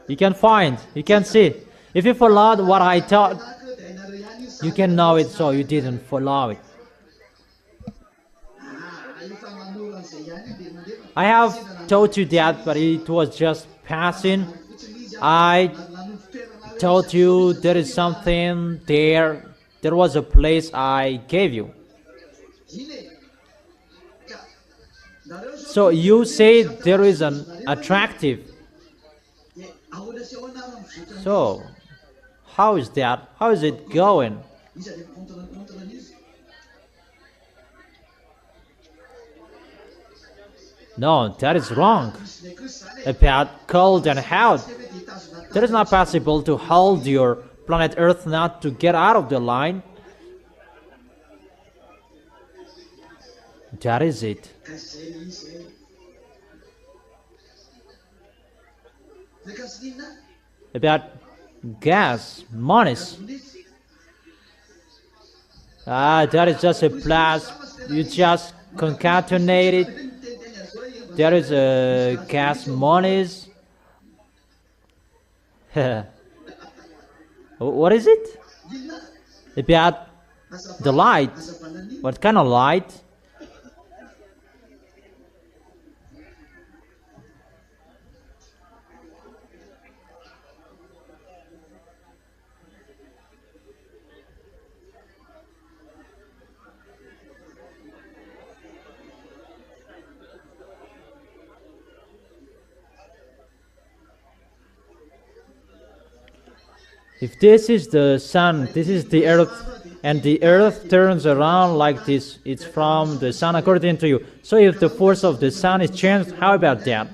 You can find, you can see. If you followed what I taught, you can know it, so you didn't follow it. I have taught you that, but it was just passing. I told you there is something there. There was a place I gave you. So you say there is an attractive. So how is that? How is it going? No, that is wrong. About cold and hot. That is not possible to hold your planet Earth not to get out of the line. That is it. About gas, monies. That is just a plus. You just concatenate it. There is a gas monies. What is it? About the light. What kind of light? If this is the sun, this is the earth, and the earth turns around like this. It's from the sun according to you. So if the force of the sun is changed, how about that?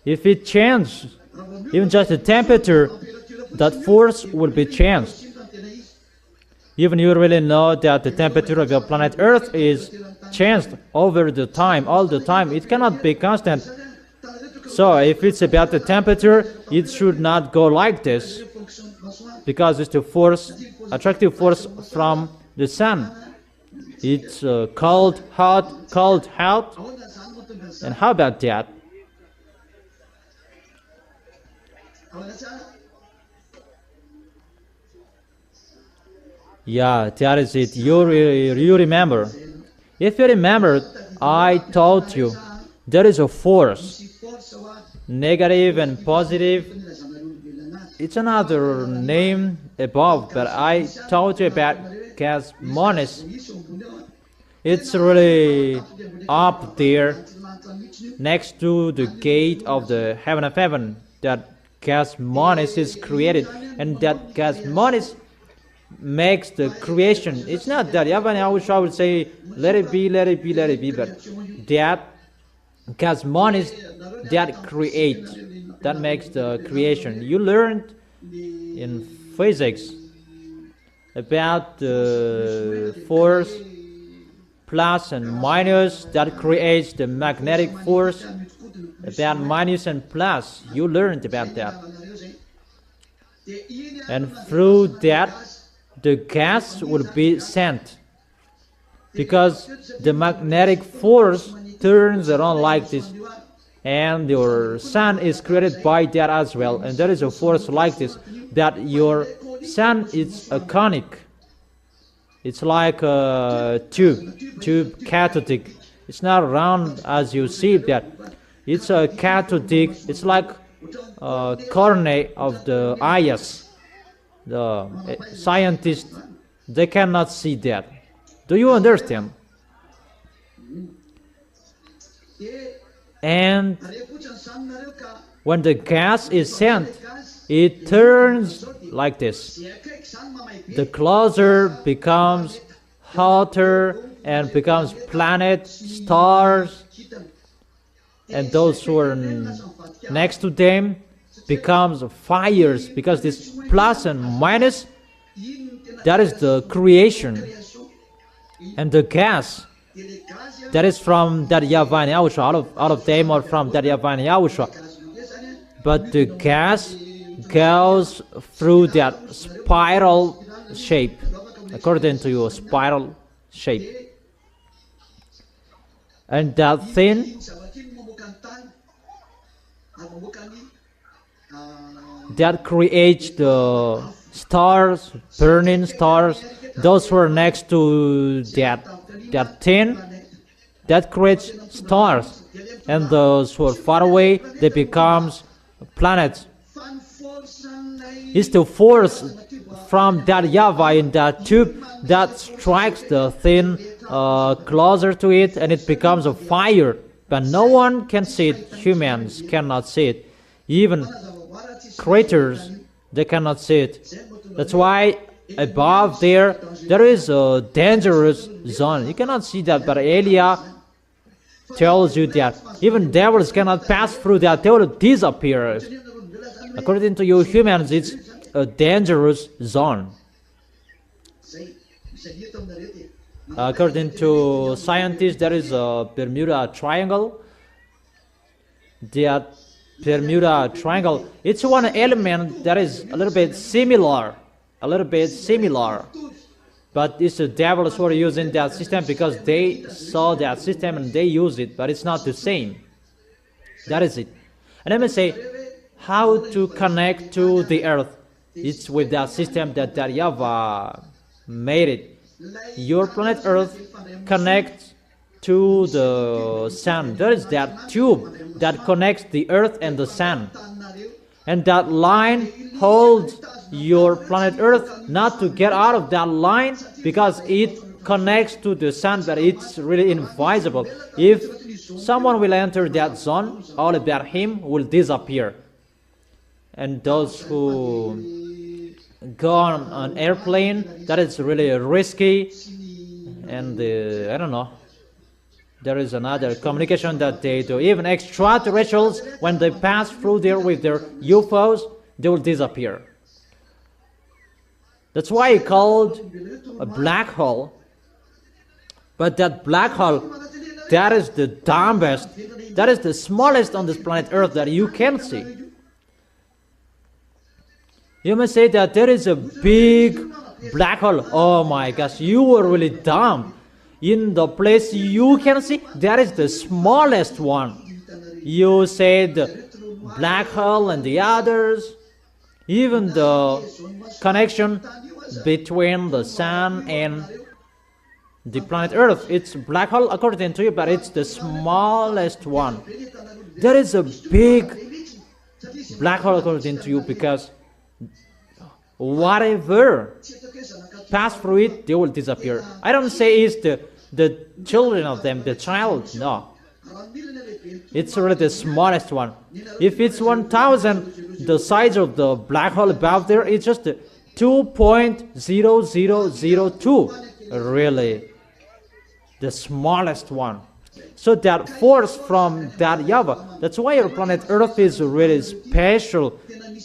If it changes, even just the temperature, that force will be changed. Even you really know that the temperature of your planet Earth is changed over the time, all the time. It cannot be constant. So if it's about the temperature, it should not go like this, because it's the force, attractive force from the sun. It's cold, hot, and how about that? Yeah, that is it. You remember. If you remember, I told you there is a force, negative and positive. It's another name above, but I told you about cosmos. It's really up there, next to the gate of the heaven of heaven. That cosmos is created, and that cosmos makes the creation. It's not that YAHVAH would say, let it be, let it be, let it be, but that cosmos that create, that makes the creation. You learned in physics about the force plus and minus that creates the magnetic force. About minus and plus, you learned about that. And through that, the gas will be sent, because the magnetic force turns around like this, and your sun is created by that as well. And there is a force like this, that your sun is a conic. It's like a tube cathodic. It's not round as you see that. It's a cathodic. It's like a cornea of the eyes. The scientists, they cannot see that. Do you understand? And when the gas is sent, it turns like this. The closer becomes hotter and becomes planets, stars, and those who are next to them becomes fires, because this plus and minus, that is the creation. And the gas, that is from that YAHVAH and YAHOSHUAH, out of them, or from that YAHVAH and YAHOSHUAH. But the gas goes through that spiral shape, according to your spiral shape. And that thing that creates the stars, burning stars, those who are next to that thing, that creates stars, and those who are far away, they becomes planets. It's the force from that YAHVAH in that tube that strikes the thing closer to it, and it becomes a fire. But no one can see it. Humans cannot see it. Even creatures, they cannot see it. That's why above there is a dangerous zone. You cannot see that, but Elia tells you that even devils cannot pass through that. They will disappear. According to you humans, it's a dangerous zone. According to scientists, there is a Bermuda Triangle. That Bermuda Triangle, it's one element that is a little bit similar, but it's the devils who are using that system because they saw that system and they use it, but it's not the same. That is it. And let me say how to connect to the earth. It's with that system that YAHVAH made it. Your planet Earth connects to the sun. There is that tube that connects the earth and the sun, and that line holds your planet Earth not to get out of that line, because it connects to the sun, but it's really invisible. If someone will enter that zone, all about him will disappear. And those who go on an airplane. That is really risky, and I don't know. There is another communication that they do. Even extraterrestrials, when they pass through there with their UFOs, they will disappear. That's why it's called a black hole. But that black hole, that is the dumbest, that is the smallest on this planet Earth that you can see. You may say that there is a big black hole. Oh my gosh, you were really dumb. In the place you can see, that is the smallest one. You said black hole and the others. Even the connection between the sun and the planet Earth, it's black hole according to you, but it's the smallest one. There is a big black hole according to you, because whatever pass through it, they will disappear. I don't say it's the children of them, the child, no. It's really the smallest one. If it's 1,000, the size of the black hole above there, it's just 2.0002. Really, the smallest one. So that force from that YAHVAH, that's why our planet Earth is really special,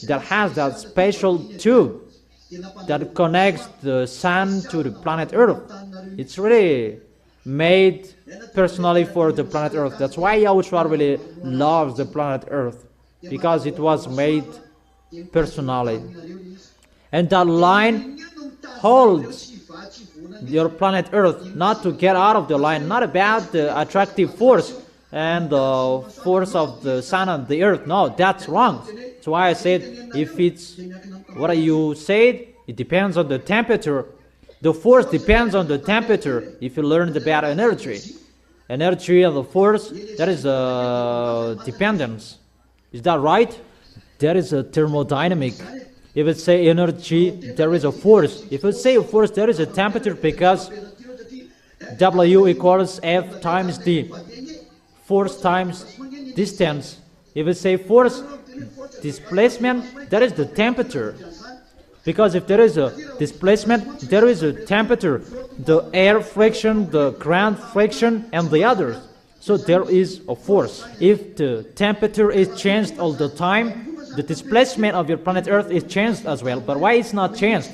that has that special tube that connects the sun to the planet Earth. It's really made personally for the planet Earth. That's why YAHOSHUAH really loves the planet Earth, because it was made personally. And that line holds your planet Earth, not to get out of the line, not about the attractive force and the force of the sun and the earth. No, that's wrong. That's why I said, if it's what you said, it depends on the temperature. The force depends on the temperature. If you learned about energy and the force, that is a dependence. Is that right? There is a thermodynamic. If it say energy, there is a force. If it say a force, there is a temperature, because W equals F times D. Force times distance. If it say force, displacement, there is the temperature. Because if there is a displacement, there is a temperature. The air friction, the ground friction, and the others. So there is a force. If the temperature is changed all the time, the displacement of your planet Earth is changed as well. But why it's not changed?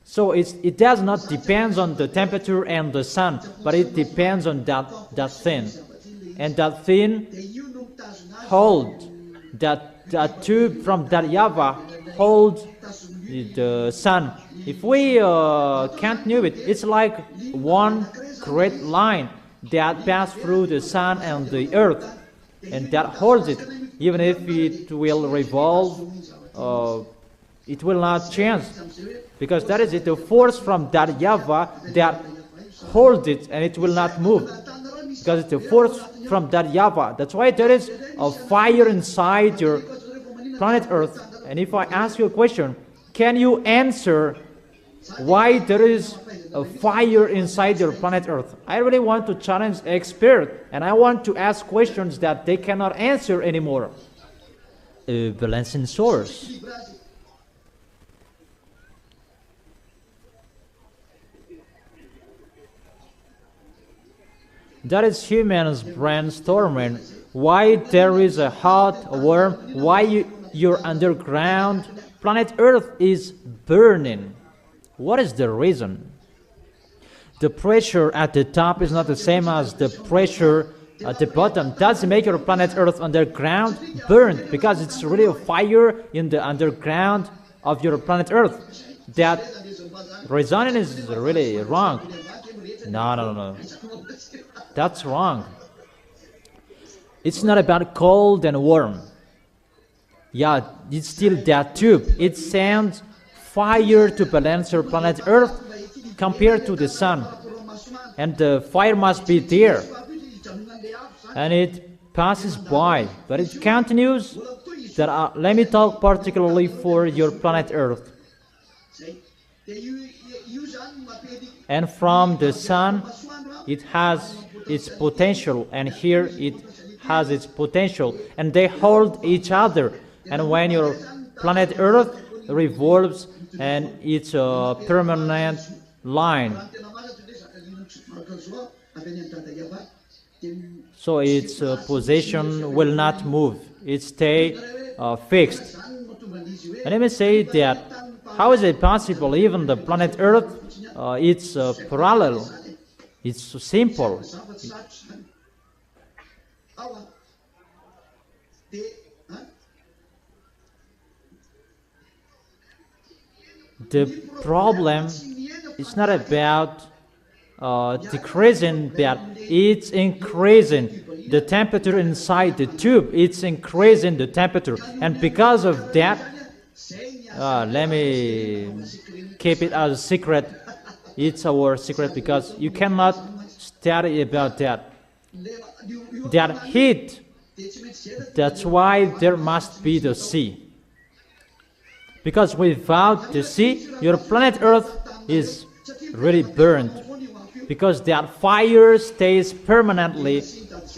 So it does not depend on the temperature and the sun, but it depends on that thing. And that thing hold that tube from that YAHVAH holds the sun. If we can't know it, it's like one great line that passes through the sun and the earth, and that holds it. Even if it will revolve, it will not change, because that is it, the force from that YAHVAH that holds it, and it will not move, because it's the force from that YAHVAH. That's why there is a fire inside your planet Earth. And if I ask you a question, can you answer why there is a fire inside your planet Earth? I really want to challenge experts, and I want to ask questions that they cannot answer anymore. Balancing source. That is humans brainstorming. Why there is a hot, warm, why your underground planet Earth is burning. What is the reason? The pressure at the top is not the same as the pressure at the bottom. Does make your planet Earth underground burned, because it's really a fire in the underground of your planet Earth. That reasoning is really wrong. No. That's wrong. It's not about cold and warm. Yeah, it's still that tube. It sends fire to balance your planet Earth compared to the sun. And the fire must be there. And it passes by. But it continues. Let me talk particularly for your planet Earth. And from the sun, it has its potential. And here it has its potential. And they hold each other. And when your planet Earth revolves and it's a permanent line. So its position will not move. It stay fixed. And let me say that how is it possible? Even the planet Earth, it's parallel. It's so simple. The problem is not about decreasing that, it's increasing the temperature inside the tube. It's increasing the temperature, and because of that, let me keep it as a secret. It's our secret because you cannot study about that. That heat, that's why there must be the sea. Because without the sea, your planet Earth is really burned. Because that fire stays permanently.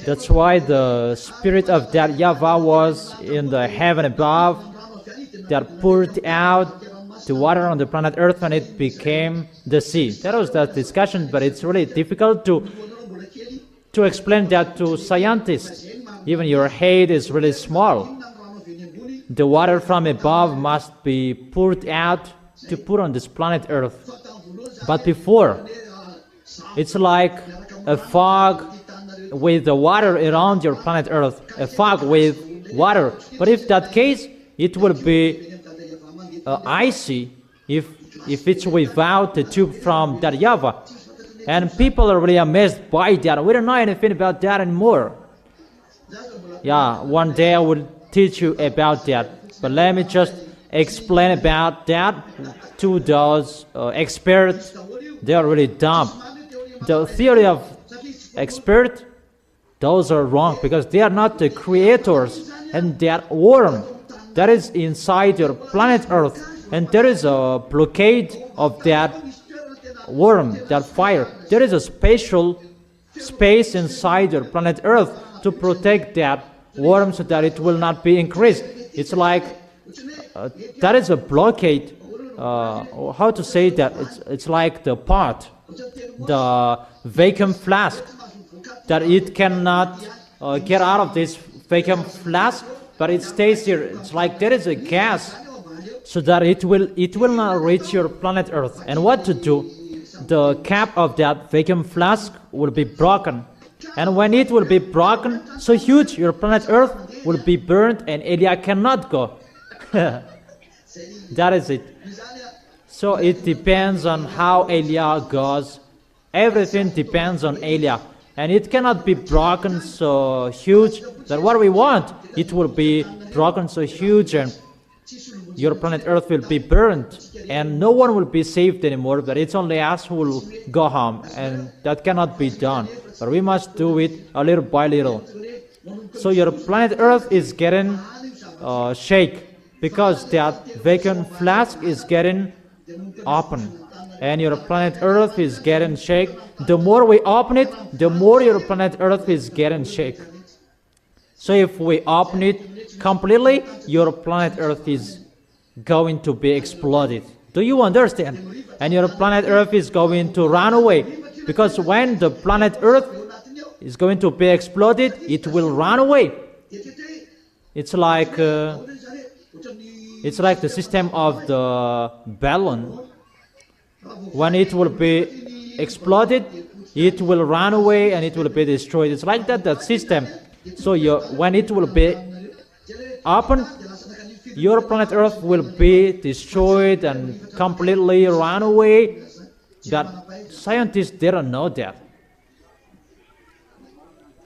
That's why the spirit of that YAHVAH was in the heaven above, that poured out the water on the planet Earth, and it became the sea. That was that discussion, but it's really difficult to explain that to scientists. Even your head is really small. The water from above must be poured out to put on this planet Earth. But before, it's like a fog with the water around your planet Earth, a fog with water. But if that case, it will be icy if it's without the tube from that YAHVAH. And people are really amazed by that. We don't know anything about that anymore. Yeah, one day I will teach you about that. But let me just explain about that to those experts. They are really dumb. The theory of experts, those are wrong because they are not the creators, and that worm that is inside your planet Earth, and there is a blockade of that worm, that fire. There is a special space inside your planet Earth to protect that worm so that it will not be increased. It's like that is a blockade. How to say that? It's like the pot, the vacuum flask, that it cannot get out of this vacuum flask, but it stays here. It's like there is a gas, so that it will not reach your planet Earth. And what to do? The cap of that vacuum flask will be broken, and when it will be broken so huge, your planet Earth will be burned, and Elia cannot go. That is it. So it depends on how Elia goes. Everything depends on Elia. And it cannot be broken so huge that what we want, it will be broken so huge and your planet Earth will be burned. And no one will be saved anymore, but it's only us who will go home. And that cannot be done. But we must do it a little by little. So your planet Earth is getting shake because that vacuum flask is getting open, and your planet Earth is getting shake. The more we open it, the more your planet Earth is getting shake. So if we open it completely, your planet Earth is going to be exploded. Do you understand? And your planet Earth is going to run away, because when the planet Earth is going to be exploded, it will run away. It's like the system of the balloon. When it will be exploded, it will run away and it will be destroyed. It's like that system. So when it will be open, your planet Earth will be destroyed and completely run away. That scientists didn't know that.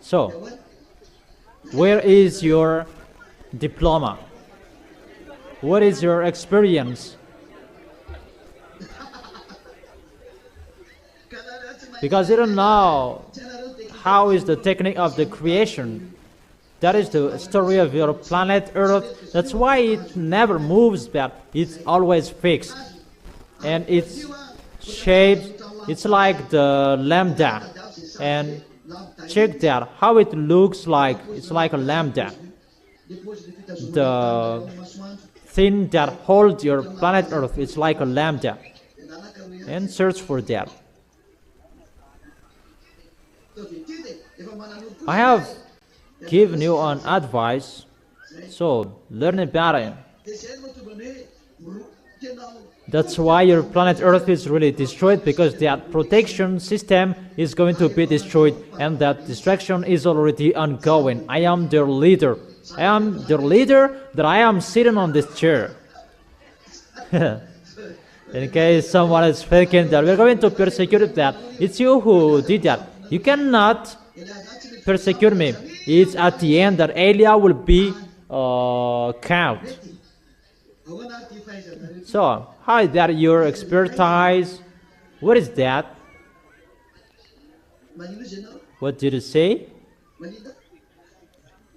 So, where is your diploma? What is your experience? Because you don't know how is the technique of the creation. That is the story of your planet Earth. That's why it never moves back. It's always fixed. And it's shaped, it's like the lambda. And check that, how it looks like. It's like a lambda. The thing that holds your planet Earth. It's like a lambda. And search for that. I have given you an advice, so learn about it. That's why your planet Earth is really destroyed, because that protection system is going to be destroyed, and that destruction is already ongoing. I am their leader. I am the leader that I am sitting on this chair. In case someone is thinking that we're going to persecute that, it's you who did that. You cannot persecute me. It's at the end that Elia will be count. So, how is that your expertise? What is that? What did it say?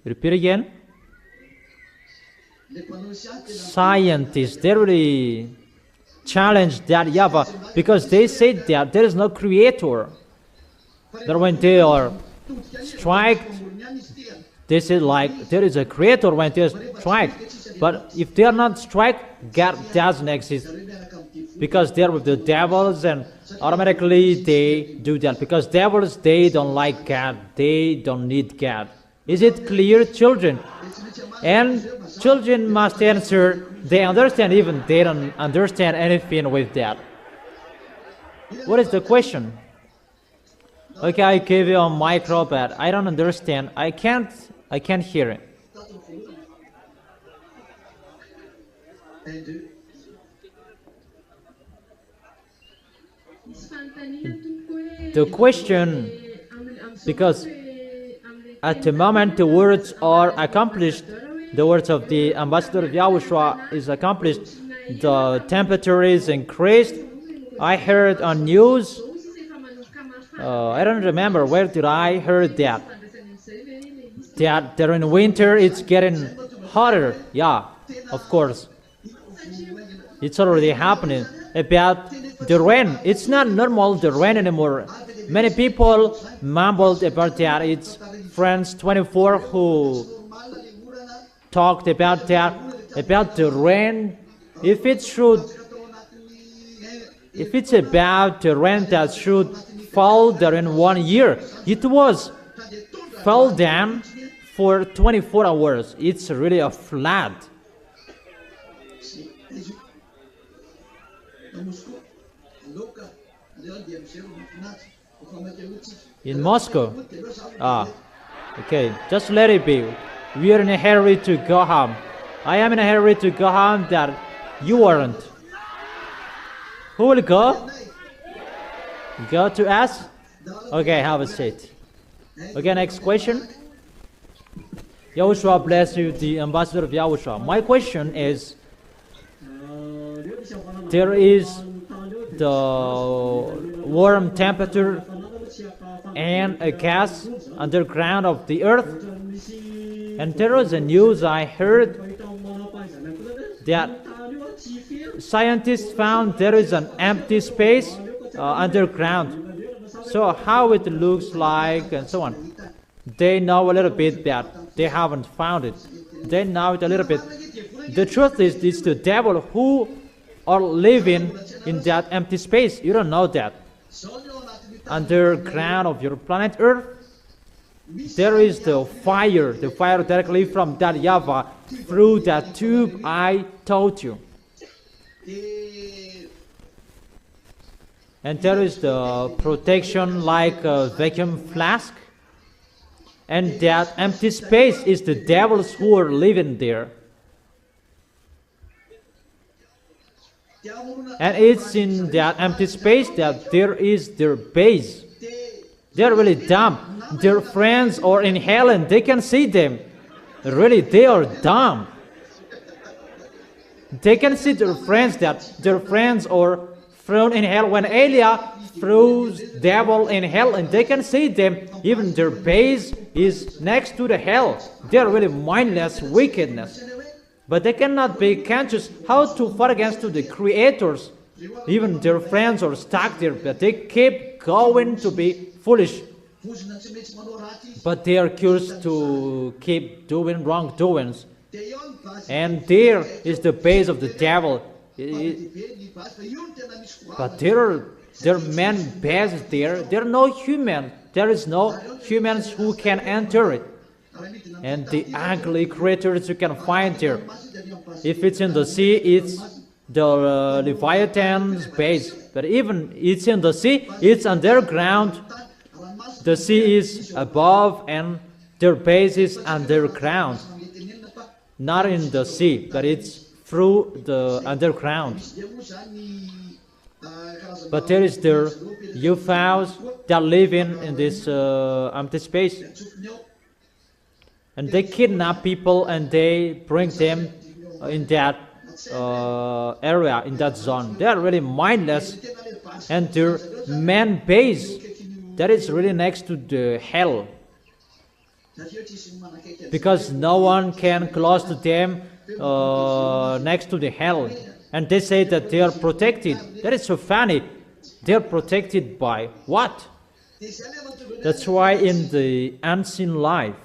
Repeat again. Scientists, they really challenge that YAHVAH, because they said that there is no creator. That when they are strike, they say like there is a creator when they strike. But if they are not strike, God doesn't exist, because they are with the devils, and automatically they do that, because devils, they don't like God, they don't need God. Is it clear, children? And children must answer. They understand, even they don't understand anything with that. What is the question? Okay, I gave you a micro, but I don't understand. I can't hear it. The question, because at the moment the words are accomplished, the words of the ambassador of YAHOSHUAH is accomplished, the temperature is increased. I heard on news, I don't remember where did I heard that during winter it's getting hotter. Yeah, of course. It's already happening. About the rain, it's not normal, the rain anymore. Many people mumbled about that. It's France 24 who talked about that, about the rain. If it's about the rain that should fall during 1 year, it was fell down for 24 hours. It's really a flood. In Moscow? Okay, just let it be. We are in a hurry to go home. I am in a hurry to go home, that you aren't. Who will go? Go to us? Okay, have a seat. Okay, next question. YAHOSHUAH bless you, the ambassador of YAHOSHUAH. My question is, there is the warm temperature and a gas underground of the earth, and there was a news I heard that scientists found there is an empty space underground. So how it looks like and so on. They know a little bit that they haven't found it. They know it a little bit. The truth is, it's the devil who are living in that empty space. You don't know that. Underground of your planet Earth, there is the fire directly from that YAHVAH through that tube I told you. And there is the protection like a vacuum flask. And that empty space is the devils who are living there. And it's in that empty space that there is their base. They're really dumb. Their friends are in hell and they can see them. Really, they are dumb. They can see their friends, that their friends are thrown in hell. When Elia throws devil in hell, and they can see them, even their base is next to the hell. They are really mindless wickedness. But they cannot be conscious how to fight against the creators. Even their friends are stuck there, but they keep going to be foolish. But they are cursed to keep doing wrongdoings. And there is the base of the devil. But there are man bases there. There are no human. There is no humans who can enter it. And the ugly creatures you can find there. If it's in the sea, it's the Leviathan's base. But even it's in the sea, it's underground. The sea is above and their base is underground. Not in the sea, but it's through the underground. But there is their YAHVAHs that live in this empty space. And they kidnap people and they bring them in that area, in that zone. They are really mindless. And their man base, that is really next to the hell. Because no one can close to them next to the hell. And they say that they are protected. That is so funny. They are protected by what? That's why in the unseen life,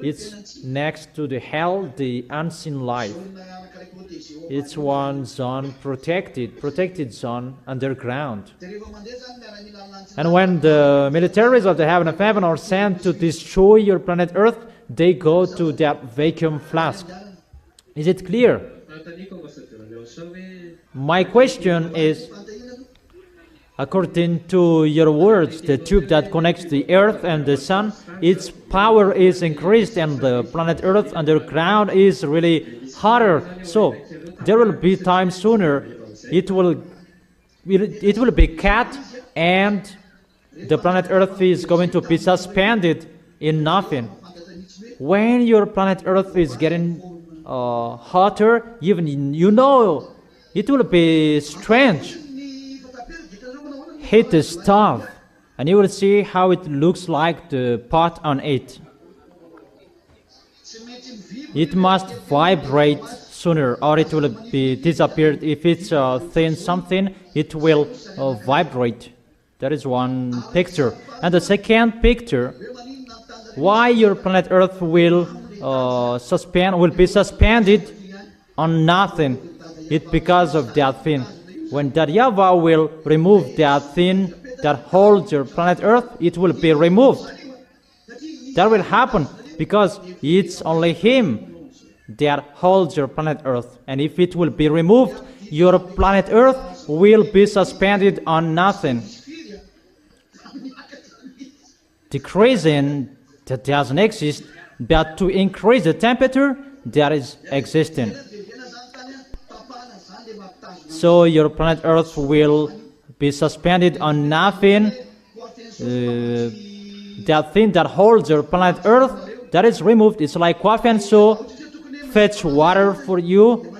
it's next to the hell, the unseen life. It's one zone protected zone underground. And when the militaries of the heaven of heaven are sent to destroy your planet Earth, they go to that vacuum flask. Is it clear? My question is, according to your words, the tube that connects the earth and the sun, its power is increased and the planet Earth underground is really hotter. So there will be time sooner it will be cut and the planet Earth is going to be suspended in nothing. When your planet Earth is getting hotter, even you know it will be strange. Hit the stove and you will see how it looks like the pot on it. It must vibrate sooner or it will be disappeared. If it's thin something, it will vibrate. That is one picture. And the second picture, why your planet Earth will be suspended on nothing. It's because of that thing. When that YAHVAH will remove that thing that holds your planet Earth, it will be removed. That will happen because it's only Him that holds your planet Earth. And if it will be removed, your planet Earth will be suspended on nothing. Decreasing that doesn't exist, but to increase the temperature that is existing. So your planet Earth will be suspended on nothing. That thing that holds your planet Earth, that is removed. It's like coffin, so fetch water for you.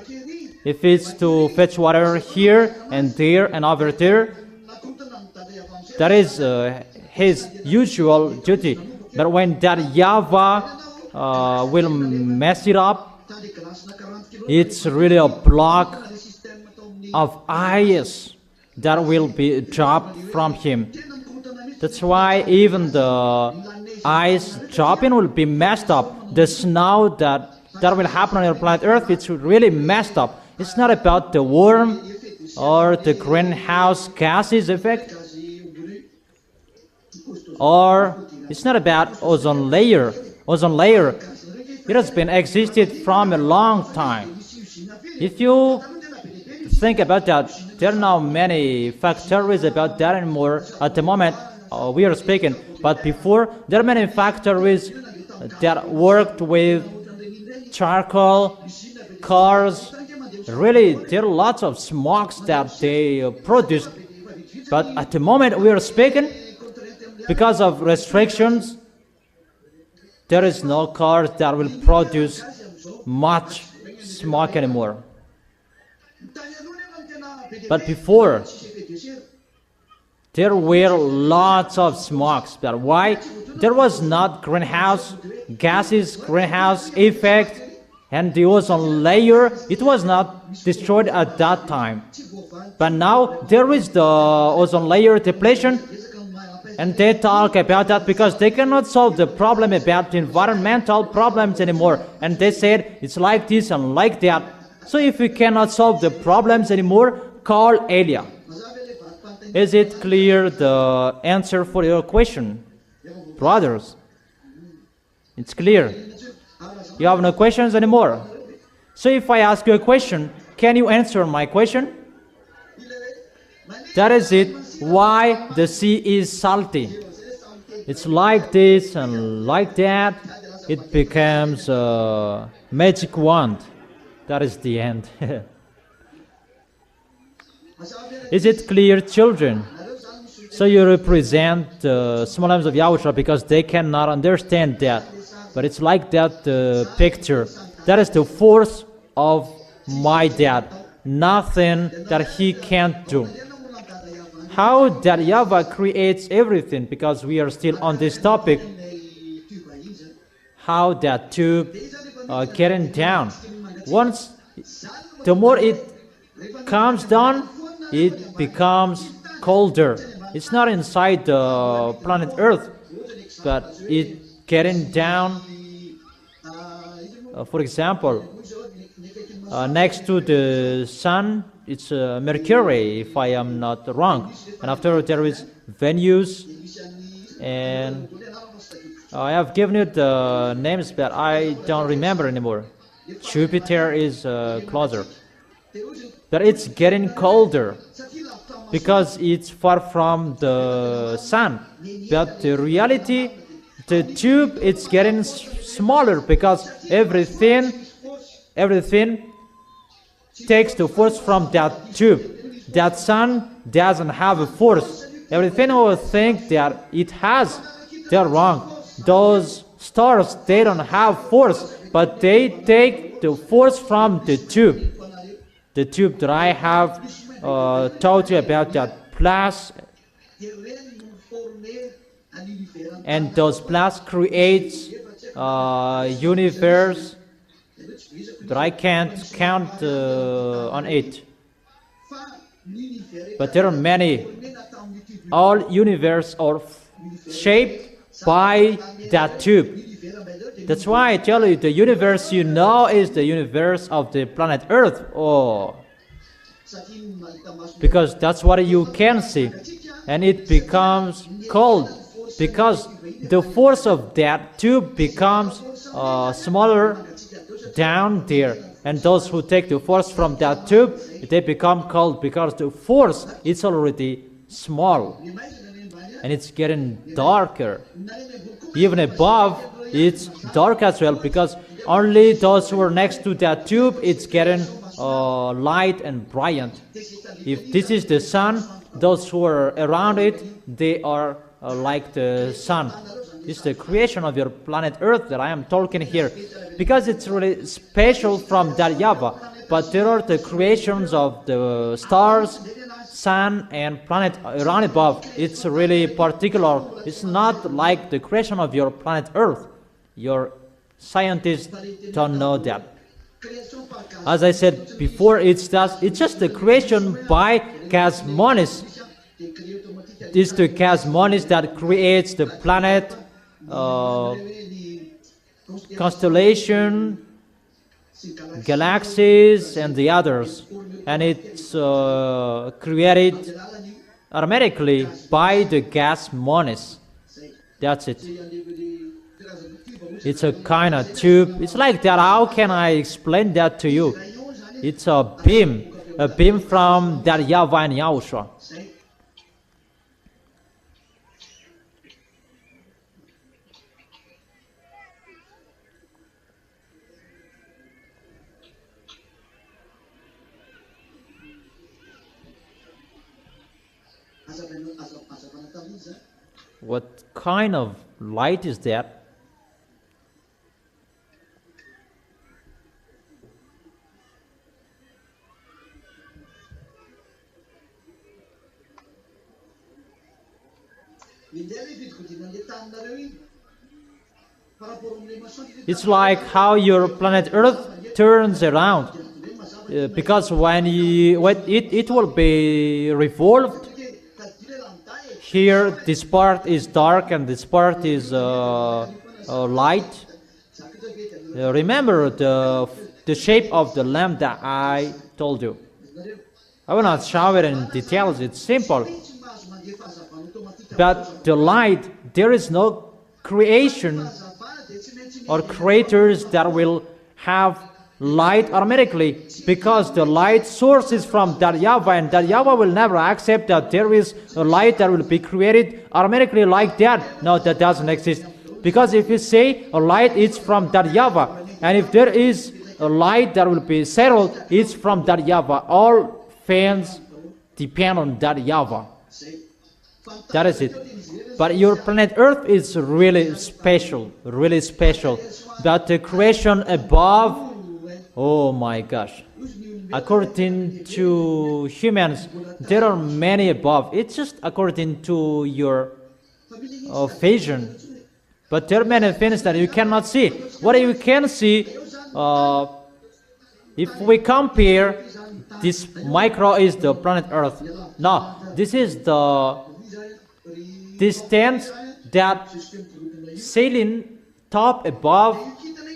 If it's to fetch water here and there and over there, that is his usual duty. But when that YAHVAH will mess it up, it's really a block of ice that will be dropped from Him. That's why even the ice dropping will be messed up. The snow that will happen on your planet Earth, it's really messed up. It's not about the worm or the greenhouse gases effect, or it's not about ozone layer. Ozone layer, it has been existed from a long time. If you think about that, there are now many factories about that anymore. At the moment we are speaking, but before there are many factories that worked with charcoal, cars. Really, there are lots of smokes that they produced. But at the moment we are speaking, because of restrictions, there is no cars that will produce much smoke anymore. But before, there were lots of smokes. But why? There was not greenhouse gases, greenhouse effect, and the ozone layer. It was not destroyed at that time. But now there is the ozone layer depletion. And they talk about that because they cannot solve the problem about the environmental problems anymore. And they said it's like this and like that. So if we cannot solve the problems anymore, call Elia. Is it clear the answer for your question? Brothers, it's clear. You have no questions anymore. So if I ask you a question, can you answer my question? That is it. Why the sea is salty? It's like this and like that. It becomes a magic wand. That is the end. Is it clear, children? So you represent the small arms of YAHOSHUAH because they cannot understand that. But it's like that picture. That is the force of my dad. Nothing that he can't do. How that YAHVAH creates everything, because we are still on this topic. How that tube getting down. Once, the more it comes down, it becomes colder. It's not inside the planet Earth, but it getting down. For example, next to the sun, it's Mercury, if I am not wrong. And after there is Venus, and I have given you the names, but I don't remember anymore. Jupiter is closer. But it's getting colder because it's far from the sun. But the reality, the tube, it's getting smaller because everything takes the force from that tube. That sun doesn't have a force. Everything will think that it has. They're wrong. Those stars, they don't have force, but they take the force from the tube. The tube that I have taught you about, that plus, and those plus creates universe, but I can't count on it. But there are many. All universe are shaped by that tube. That's why I tell you, the universe you know is the universe of the planet Earth. Oh, because that's what you can see. And it becomes cold because the force of that tube becomes smaller down there. And those who take the force from that tube, they become cold because the force is already small. And it's getting darker. Even above, it's dark as well, because only those who are next to that tube, it's getting light and brilliant. If this is the sun, those who are around it, they are like the sun. It's the creation of your planet Earth that I am talking here, because it's really special from that YAHVAH. But there are the creations of the stars, sun, and planet around above. It's really particular. It's not like the creation of your planet Earth. Your scientists don't know that. As I said before, it's just the creation by cosmonics. It's the cosmonics that creates the planet, constellation, galaxies, and the others. And it's created automatically by the cosmonics. That's it. It's a kind of tube. It's like that. How can I explain that to you? It's a beam from that YAHVAH and YAHOSHUAH. What kind of light is that? It's like how your planet Earth turns around, because when it will be revolved, here this part is dark and this part is light. Remember the shape of the lamp that I told you. I will not show it in details, it's simple. But the light, there is no creation or creators that will have light automatically, because the light source is from that YAHVAH, and that YAHVAH will never accept that there is a light that will be created automatically like that. No, that doesn't exist. Because if you say a light is from that YAHVAH, and if there is a light that will be settled, it's from that YAHVAH. All fans depend on that YAHVAH. That is it. But your planet Earth is really special, really special. But the creation above, oh my gosh. According to humans, there are many above. It's just according to your vision. But there are many things that you cannot see. What you can see, if we compare, this micro is the planet Earth. No, this is the distance that sailing top above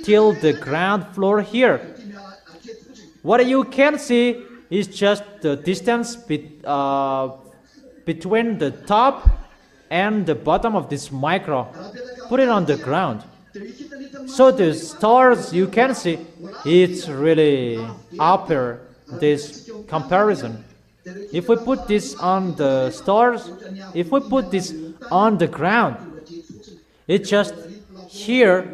till the ground floor here. What you can see is just the distance between the top and the bottom of this micro. Put it on the ground. So the stars you can see, it's really upper this comparison. If we put this on the stars, if we put this on the ground, it's just here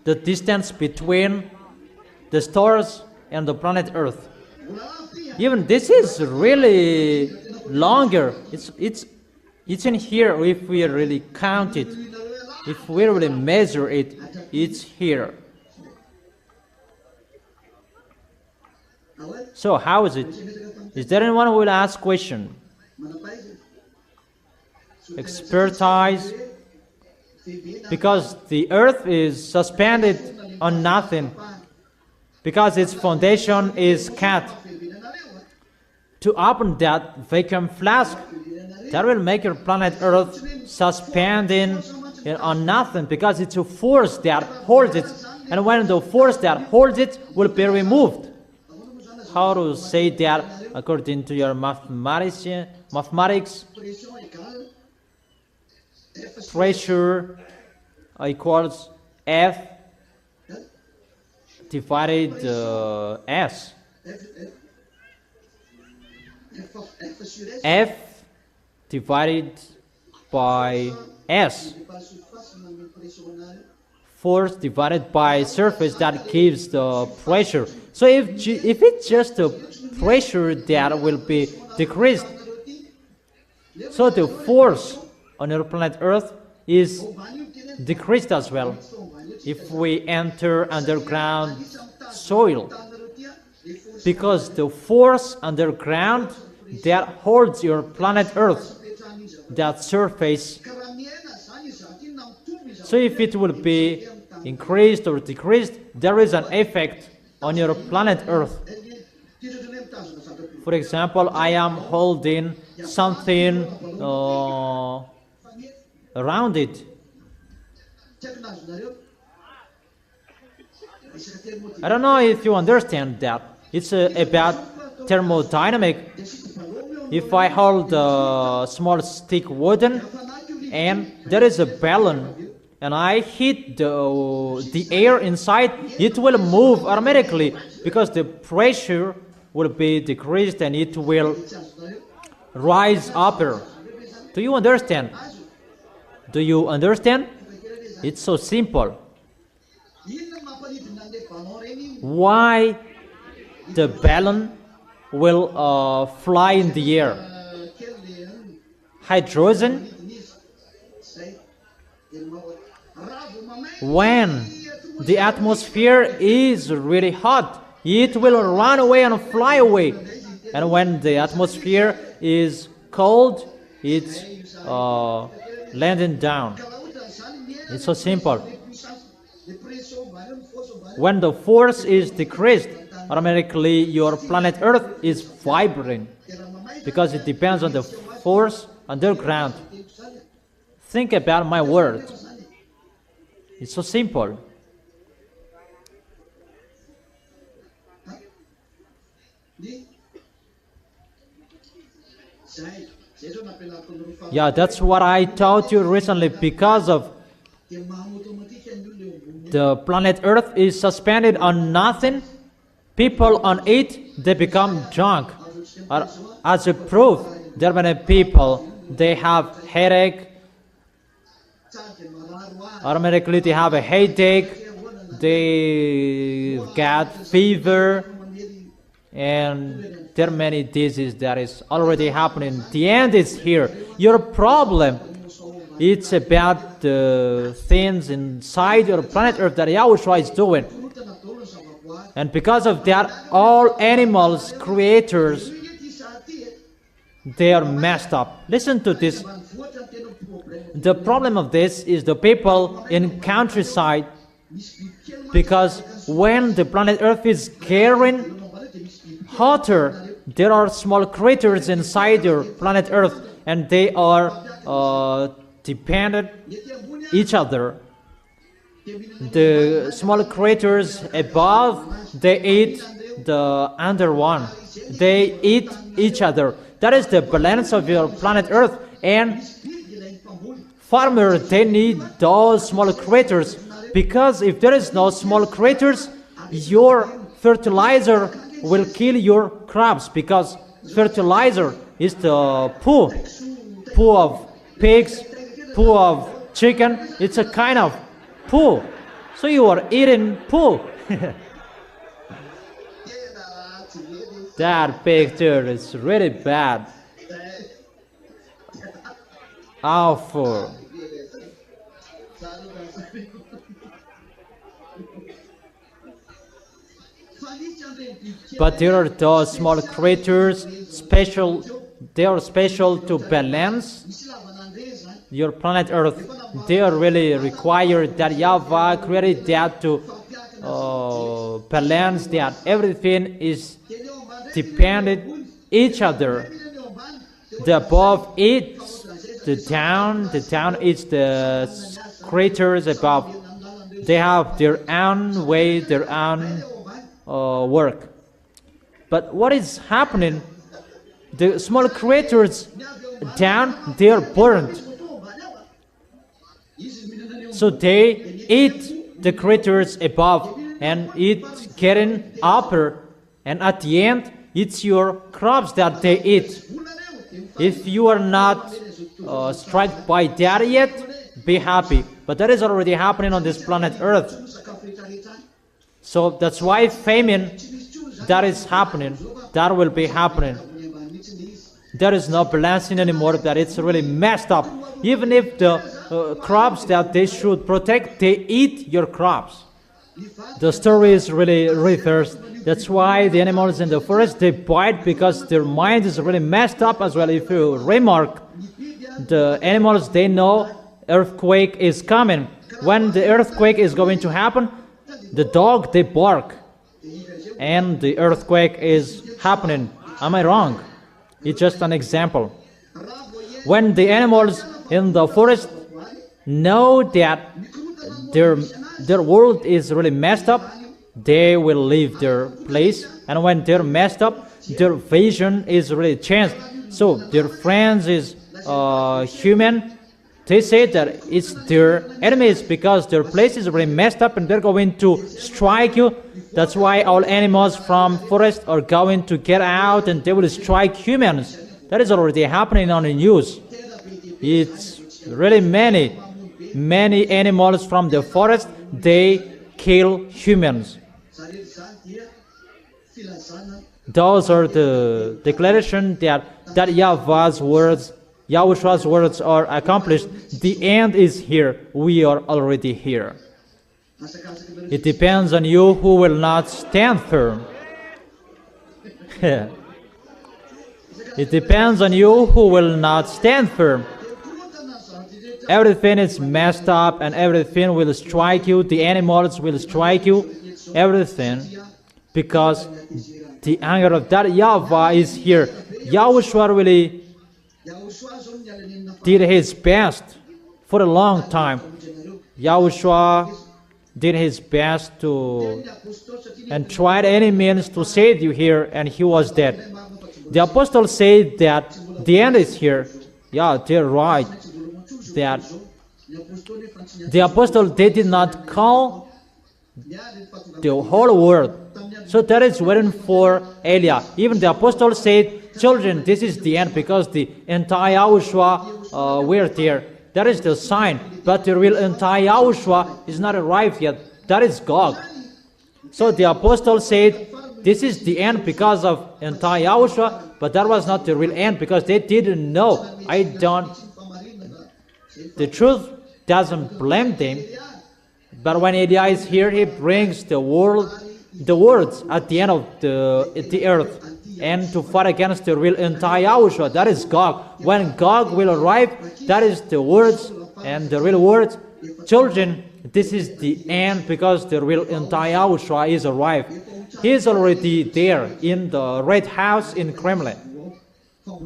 the distance between the stars and the planet Earth. Even this is really longer. It's in here. If we really count it, if we really measure it, it's here. So how is it? Is there anyone who will ask question? Expertise. Because the earth is suspended on nothing. Because its foundation is cut. To open that vacuum flask, that will make your planet Earth suspending on nothing, because it's a force that holds it. And when the force that holds it will be removed. How to say that according to your mathematics? Pressure equals F divided S. F divided by S. Force divided by surface that gives the pressure. So if it's just the pressure that will be decreased, so the force on your planet Earth is decreased as well. If we enter underground soil, because the force underground that holds your planet Earth, that surface, so if it will be increased or decreased, there is an effect on your planet Earth. For example, I am holding something around it. I don't know if you understand that. It's about thermodynamic. If I hold a small stick wooden and there is a balloon and I hit the air inside, it will move automatically because the pressure will be decreased and it will rise upper. Do you understand? Do you understand? It's so simple. Why the balloon will fly in the air? Hydrogen. When the atmosphere is really hot, it will run away and fly away. And when the atmosphere is cold, it's landing down. It's so simple. When the force is decreased, automatically your planet Earth is vibrating, because it depends on the force underground. Think about my word. It's so simple. Yeah, that's what I taught you recently. Because of the planet Earth is suspended on nothing, people on it, they become drunk. As a proof, there are many people, they have headache, automatically they have a headache, they get fever, and there are many diseases that is already happening. The end is here. Your problem, it's about the things inside your planet Earth that YAHOSHUAH is doing. And because of that, all animals, creators, they are messed up. Listen to this. The problem of this is the people in countryside, because when the planet Earth is getting hotter, there are small creatures inside your planet Earth, and they are dependent each other. The small creatures above, they eat the under one. They eat each other. That is the balance of your planet Earth. And farmers, they need those small creatures, because if there is no small creatures, your fertilizer will kill your crops, because fertilizer is the poo of pigs, poo of chicken. It's a kind of poo. So you are eating poo. That picture is really bad. Awful. But there are those small creatures, they are special to balance your planet Earth. They are really required that YAHVAH created that to balance that. Everything is dependent each other. The above eats the down eats the creatures above. They have their own way, their own work. But what is happening? The small creatures down, they are burned. So they eat the creatures above, and it's getting upper, and at the end, it's your crops that they eat. If you are not struck by that yet, be happy. But that is already happening on this planet Earth. So that's why famine, that is happening, that will be happening. There is no balancing anymore, that it's really messed up. Even if the crops that they should protect, they eat your crops. The story is really reversed. That's why the animals in the forest, they bite, because their mind is really messed up as well. If you remark, the animals, they know earthquake is coming. When the earthquake is going to happen, the dog, they bark, and the earthquake is happening. Am I wrong? It's just an example. When the animals in the forest know that their world is really messed up, they will leave their place. And when they're messed up, their vision is really changed. So their friends is human. They say that it's their enemies, because their place is really messed up and they're going to strike you. That's why all animals from forest are going to get out and they will strike humans. That is already happening on the news. It's really many animals from the forest, they kill humans. Those are the declaration that YAHVAH's words, YAHOSHUAH's words are accomplished. The end is here. We are already here. It depends on you who will not stand firm. It depends on you who will not stand firm. Everything is messed up and everything will strike you. The animals will strike you. Everything. Because the anger of that YAHVAH is here. YAHOSHUAH really did his best for a long time. YAHOSHUAH did his best to and tried any means to save you here, and he was dead. The apostles say that the end is here. Yeah, they're right. That the apostles, they did not call the whole world. So that is written for Elia. Even the apostles said, children, this is the end, because the entire YAHOSHUAH we're there. That is the sign. But the real entire YAHOSHUAH is not arrived yet. That is God. So the apostles said, this is the end because of entire YAHOSHUAH, but that was not the real end, because they didn't know. The truth doesn't blame them. But when Elia is here, he brings the words at the end of the earth, and to fight against the real entire YAHOSHUAH. That is God. When God will arrive, that is the words and the real words. Children, this is the end, because the real entire YAHOSHUAH is arrived. He is already there in the Red House in Kremlin.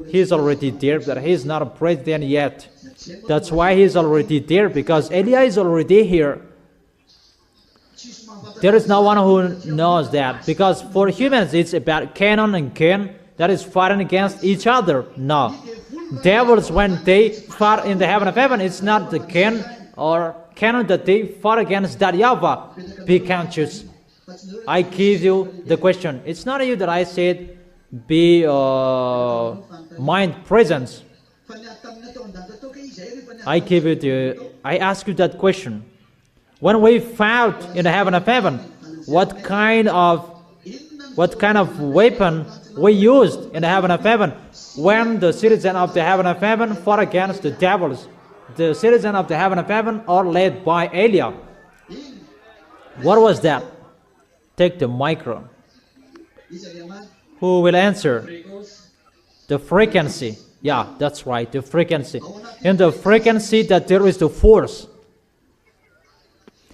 He is already there, but he is not a president yet. That's why he is already there, because Elia is already here. There is no one who knows that, because for humans it's about Canon and Cain that is fighting against each other. No. Devils, when they fight in the heaven of heaven, it's not the Cain or Canon that they fought against that YAHVAH. Be conscious. I give you the question. It's not you that I said be mind presence. I ask you that question. When we fought in the heaven of heaven, what kind of weapon we used in the heaven of heaven? When the citizens of the heaven of heaven fought against the devils, the citizens of the heaven of heaven are led by Elia. What was that? Take the micro. Who will answer? The frequency. Yeah, that's right, the frequency. In the frequency that there is the force.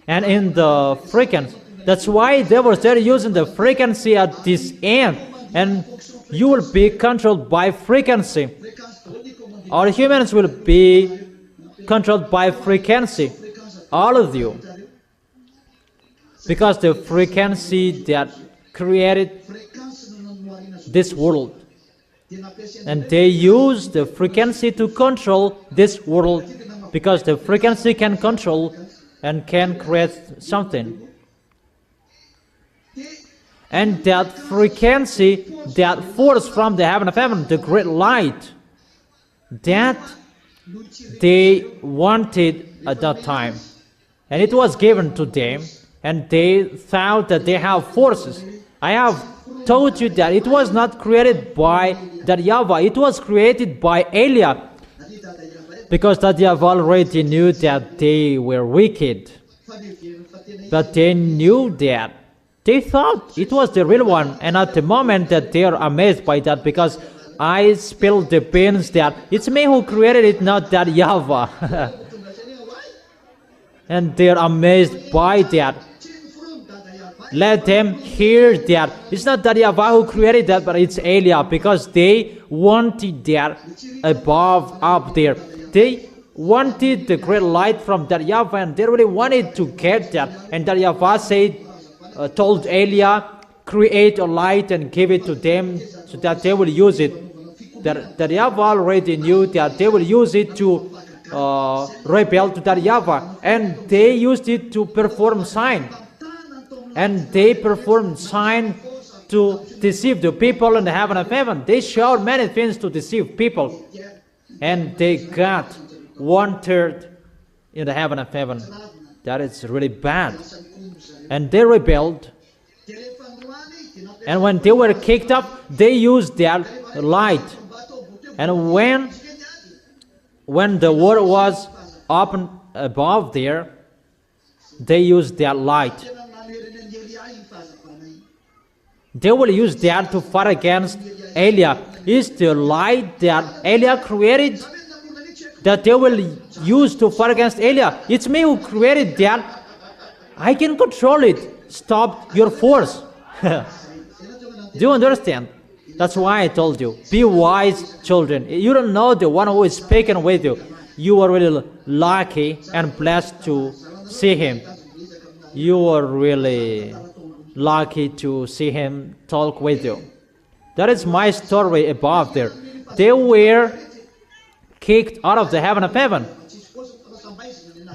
And in the frequency, that's why they were using the frequency at this end. And you will be controlled by frequency. All humans will be controlled by frequency. All of you. Because the frequency that created this world. And they use the frequency to control this world, because the frequency can control and can create something. And that frequency, that force from the heaven of heaven, the great light, that they wanted at that time. And it was given to them, and they thought that they have forces. I have told you that it was not created by that YAHVAH, it was created by Elia. Because that YAHVAH already knew that they were wicked. But they knew that. They thought it was the real one. And at the moment that they are amazed by that, because I spilled the beans that it's me who created it, not that YAHVAH. And they are amazed by that. Let them hear that. It's not that YAHVAH who created that, but it's Elia, because they wanted that above, up there. They wanted the great light from that YAHVAH, and they really wanted to get that. And that YAHVAH said, told Elia, create a light and give it to them so that they will use it. That YAHVAH already knew that they will use it to rebel to that YAHVAH, and they used it to perform sign. And they performed sign to deceive the people in the heaven of heaven. They showed many things to deceive people. And they got 1/3 in the heaven of heaven. That is really bad. And they rebelled. And when they were kicked up, they used their light. And when the world was open above there, they used their light. They will use that to fight against Elia. Is the light that Elia created that they will use to fight against Elia? It's me who created that. I can control it. Stop your force. Do you understand? That's why I told you, be wise, children. You don't know the one who is speaking with you. You are really lucky and blessed to see him. You are really lucky to see him talk with you. That is my story above there. They were kicked out of the heaven of heaven.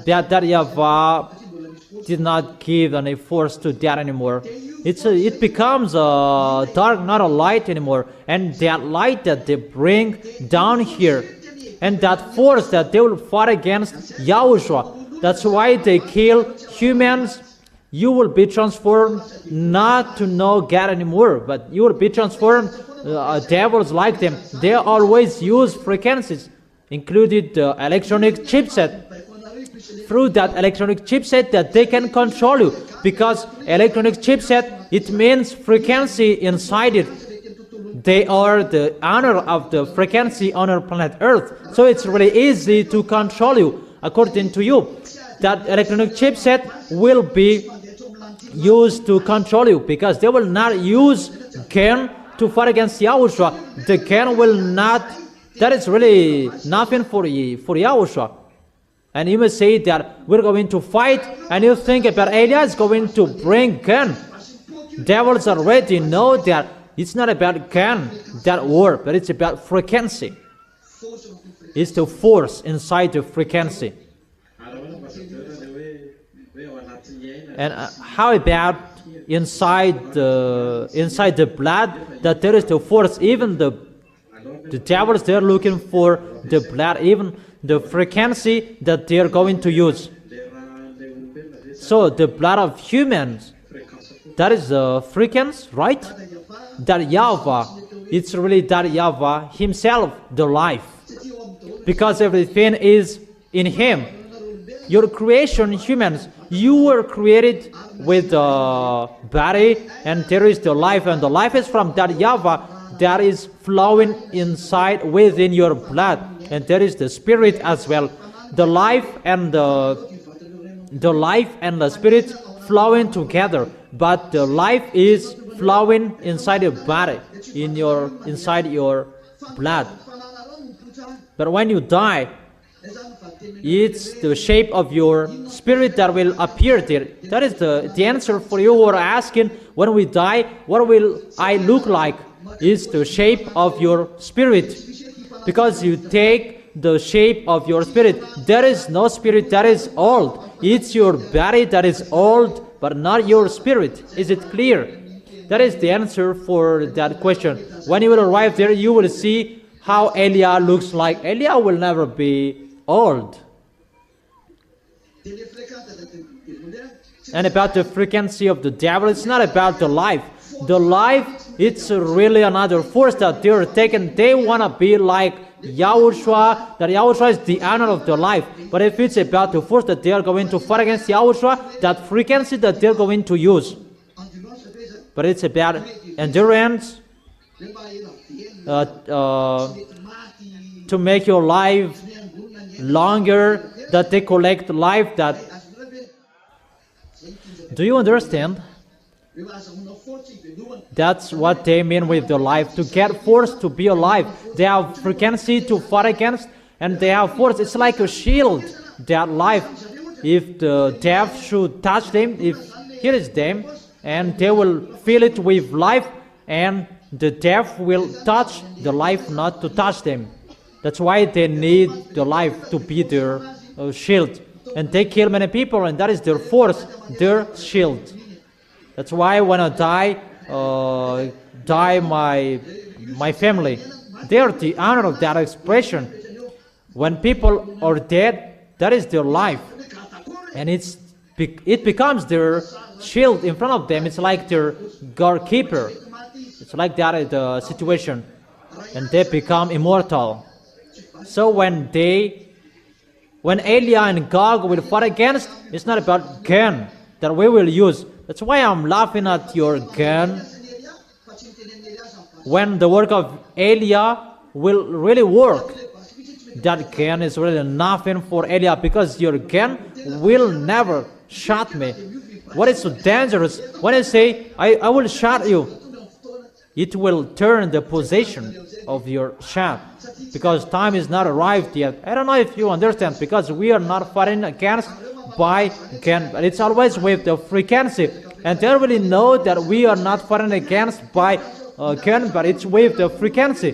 That YAHVAH did not give any force to that anymore. It becomes a dark, not a light anymore. And that light that they bring down here, and that force that they will fight against YAHOSHUAH, that's why they kill humans. You will be transformed not to know God anymore, but you will be transformed. Devils like them, they always use frequencies, included the electronic chipset. Through that electronic chipset that they can control you, because electronic chipset, it means frequency inside it. They are the owner of the frequency on our planet Earth, so it's really easy to control you according to you. That electronic chipset will be used to control you, because they will not use gun to fight against YAHOSHUAH. The gun will not, that is really nothing for YAHOSHUAH. And you may say that we're going to fight, and you think about Eliah is going to bring gun. Devils already know that it's not about gun, that war, but it's about frequency. It's the force inside the frequency. And how about inside the blood, that there is the force? Even the devils, they're looking for the blood, even the frequency that they are going to use. So the blood of humans, that is the frequency, right? That YAHVAH, it's really that YAHVAH himself, the life, because everything is in him. Your creation, humans, you were created with a body, and there is the life, and the life is from that YAHVAH that is flowing inside within your blood, and there is the spirit as well. The life and the spirit flowing together, but the life is flowing inside your body, inside your blood. But when you die, it's the shape of your spirit that will appear there. That is the answer for you who are asking, when we die, what will I look like? Is the shape of your spirit. Because you take the shape of your spirit. There is no spirit that is old. It's your body that is old, but not your spirit. Is it clear? That is the answer for that question. When you will arrive there, you will see how Eliah looks like. Eliah will never be old. And about the frequency of the devil, it's not about the life. The life, it's really another force that they're taking. They want to be like YAHOSHUAH, that YAHOSHUAH is the owner of the life. But if it's about the force that they are going to fight against YAHOSHUAH, that frequency that they're going to use. But it's about endurance, to make your life longer, that they collect life. That, do you understand? That's what they mean with the life, to get force to be alive. They have frequency to fight against, and they have force. It's like a shield, that life. If the death should touch them, if here is them, and they will feel it with life, and the death will touch the life, not to touch them. That's why they need the life to be their shield. And they kill many people, and that is their force, their shield. That's why when I die my family, they are the honor of that expression. When people are dead, that is their life. And it becomes their shield in front of them. It's like their guardkeeper. It's like that the situation. And they become immortal. So when Eliah and Gog will fight against, it's not about gun that we will use. That's why I'm laughing at your gun. When the work of Eliah will really work, that gun is really nothing for Eliah, because your gun will never shot me. What is so dangerous? When I say, I will shot you, it will turn the possession of your child, because time is not arrived yet. I don't know if you understand, because we are not fighting against by gun, but it's always with the frequency. And they really know that we are not fighting against by gun, but it's with the frequency.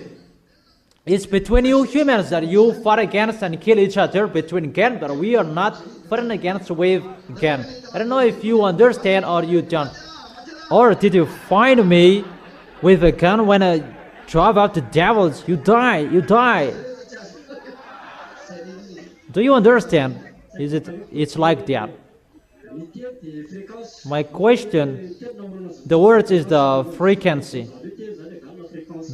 It's between you humans that you fight against and kill each other between gun, but we are not fighting against with gun. I don't know if you understand or you don't. Or did you find me with a gun when I drive out the devils? You die, you die. Do you understand? It's like that. My question, the word is the frequency.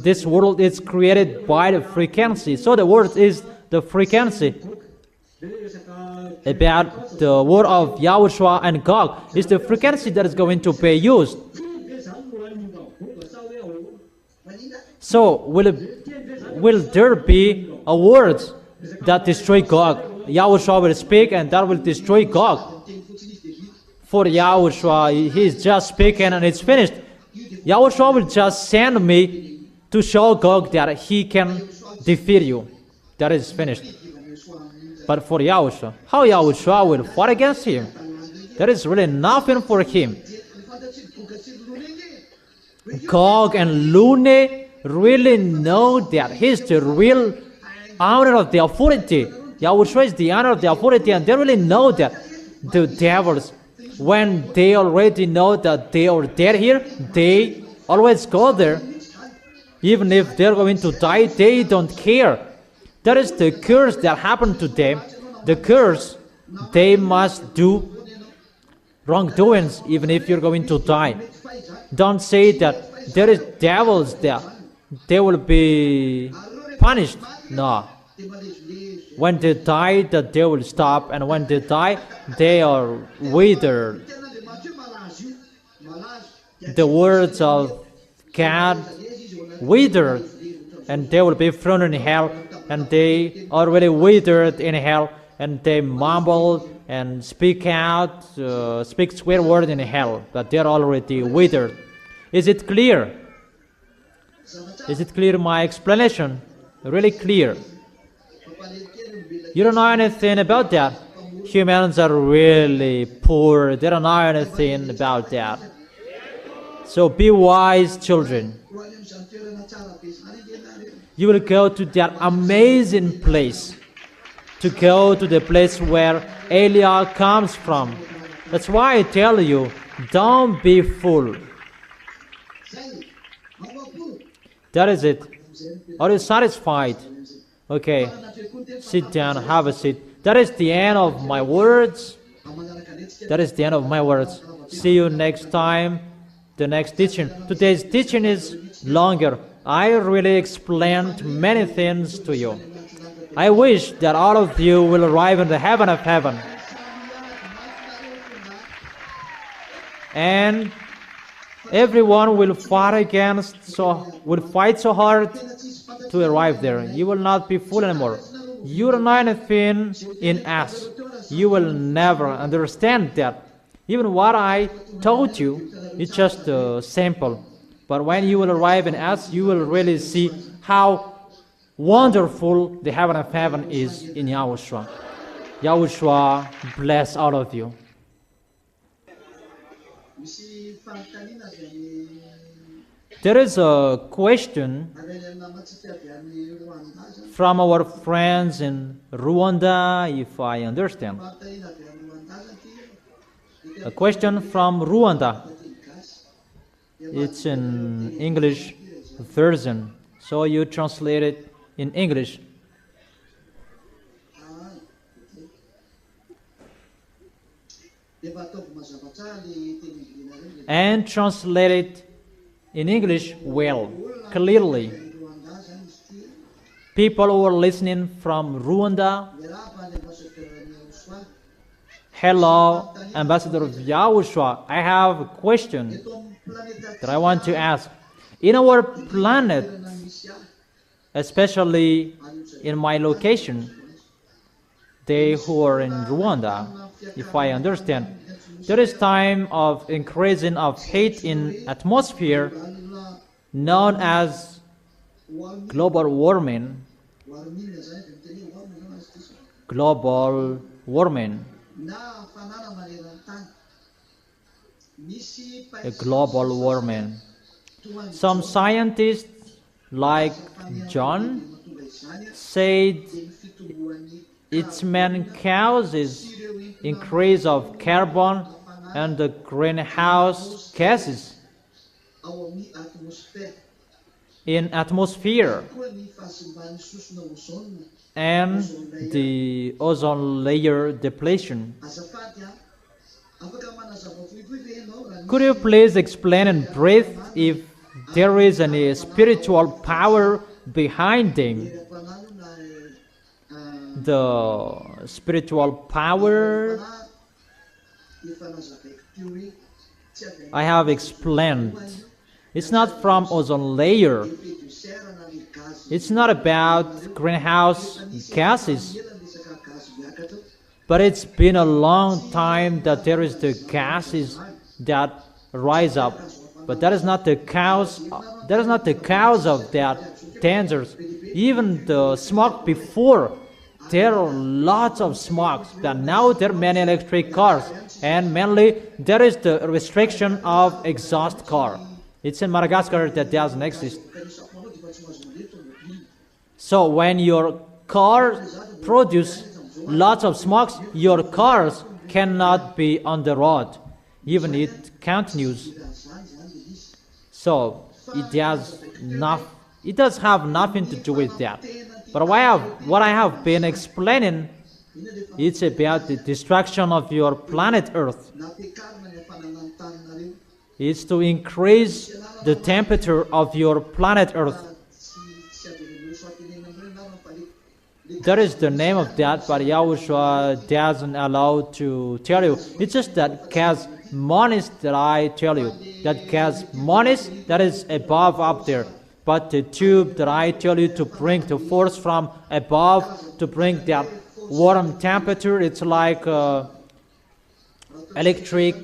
This world is created by the frequency. So the word is the frequency. About the word of YAHOSHUAH and Gog is the frequency that is going to be used. So will there be a word that destroy Gog? YAHOSHUAH will speak and that will destroy Gog. For YAHOSHUAH, he is just speaking and it's finished. YAHOSHUAH will just send me to show Gog that he can defeat you. That is finished. But for YAHOSHUAH, how YAHOSHUAH will fight against him? There is really nothing for him. Gog and Lune really know that he's the real owner of the authority. YAHOSHUAH is the owner of the authority, and they really know that the devils, when they already know that they are dead here, they always go there. Even if they're going to die, they don't care. That is the curse that happened to them. The curse, they must do wrongdoings even if you're going to die. Don't say that there is devils there. They will be punished. No. When they die, that they will stop. And when they die, they are withered. The words of God withered. And they will be thrown in hell. And they already withered in hell. And they mumble and speak out, speak swear word in hell. But they're already withered. Is it clear? Is it clear, my explanation? Really clear. You don't know anything about that. Humans are really poor. They don't know anything about that. So be wise, children. You will go to that amazing place. To go to the place where Elia comes from. That's why I tell you, don't be fool. That is it. Are you satisfied? Okay. Sit down, have a seat. That is the end of my words. That is the end of my words. See you next time. The next teaching. Today's teaching is longer. I really explained many things to you. I wish that all of you will arrive in the heaven of heaven. And everyone will fight so hard to arrive there. You will not be fool anymore. You don't know anything in us. You will never understand that. Even what I told you, it's just simple. But when you will arrive in us, you will really see how wonderful the heaven of heaven is in YAHOSHUAH. YAHOSHUAH bless all of you. There is a question from our friends in Rwanda, if I understand. A question from Rwanda. It's in English version, so you translate it in English. And translate it in English well, clearly. People who are listening from Rwanda, hello, Ambassador of YAHOSHUAH. I have a question that I want to ask. In our planet, especially in my location, they who are in Rwanda, if I understand, there is time of increasing of hate in atmosphere known as global warming. Global warming. A global warming. Some scientists like John said its main cause is increase of carbon and the greenhouse gases in atmosphere and the ozone layer depletion. Could you please explain in brief if there is any spiritual power behind them? The spiritual power I have explained. It's not from ozone layer. It's not about greenhouse gases. But it's been a long time that there is the gases that rise up. But that is not the cause. That is not the cause of that dangers. Even the smoke before, there are lots of smokes. But now there are many electric cars, and mainly there is the restriction of exhaust car. It's in Madagascar that doesn't exist. So when your car produces lots of smokes, your cars cannot be on the road, even it continues. So it does have nothing to do with that. But what I have been explaining, it's about the destruction of your planet Earth. It's to increase the temperature of your planet Earth. That is the name of that, but Yahushua doesn't allow to tell you. It's just that gas monis that I tell you. That gas monis that is above up there. But the tube that I tell you to bring the force from above to bring that warm temperature, it's like electric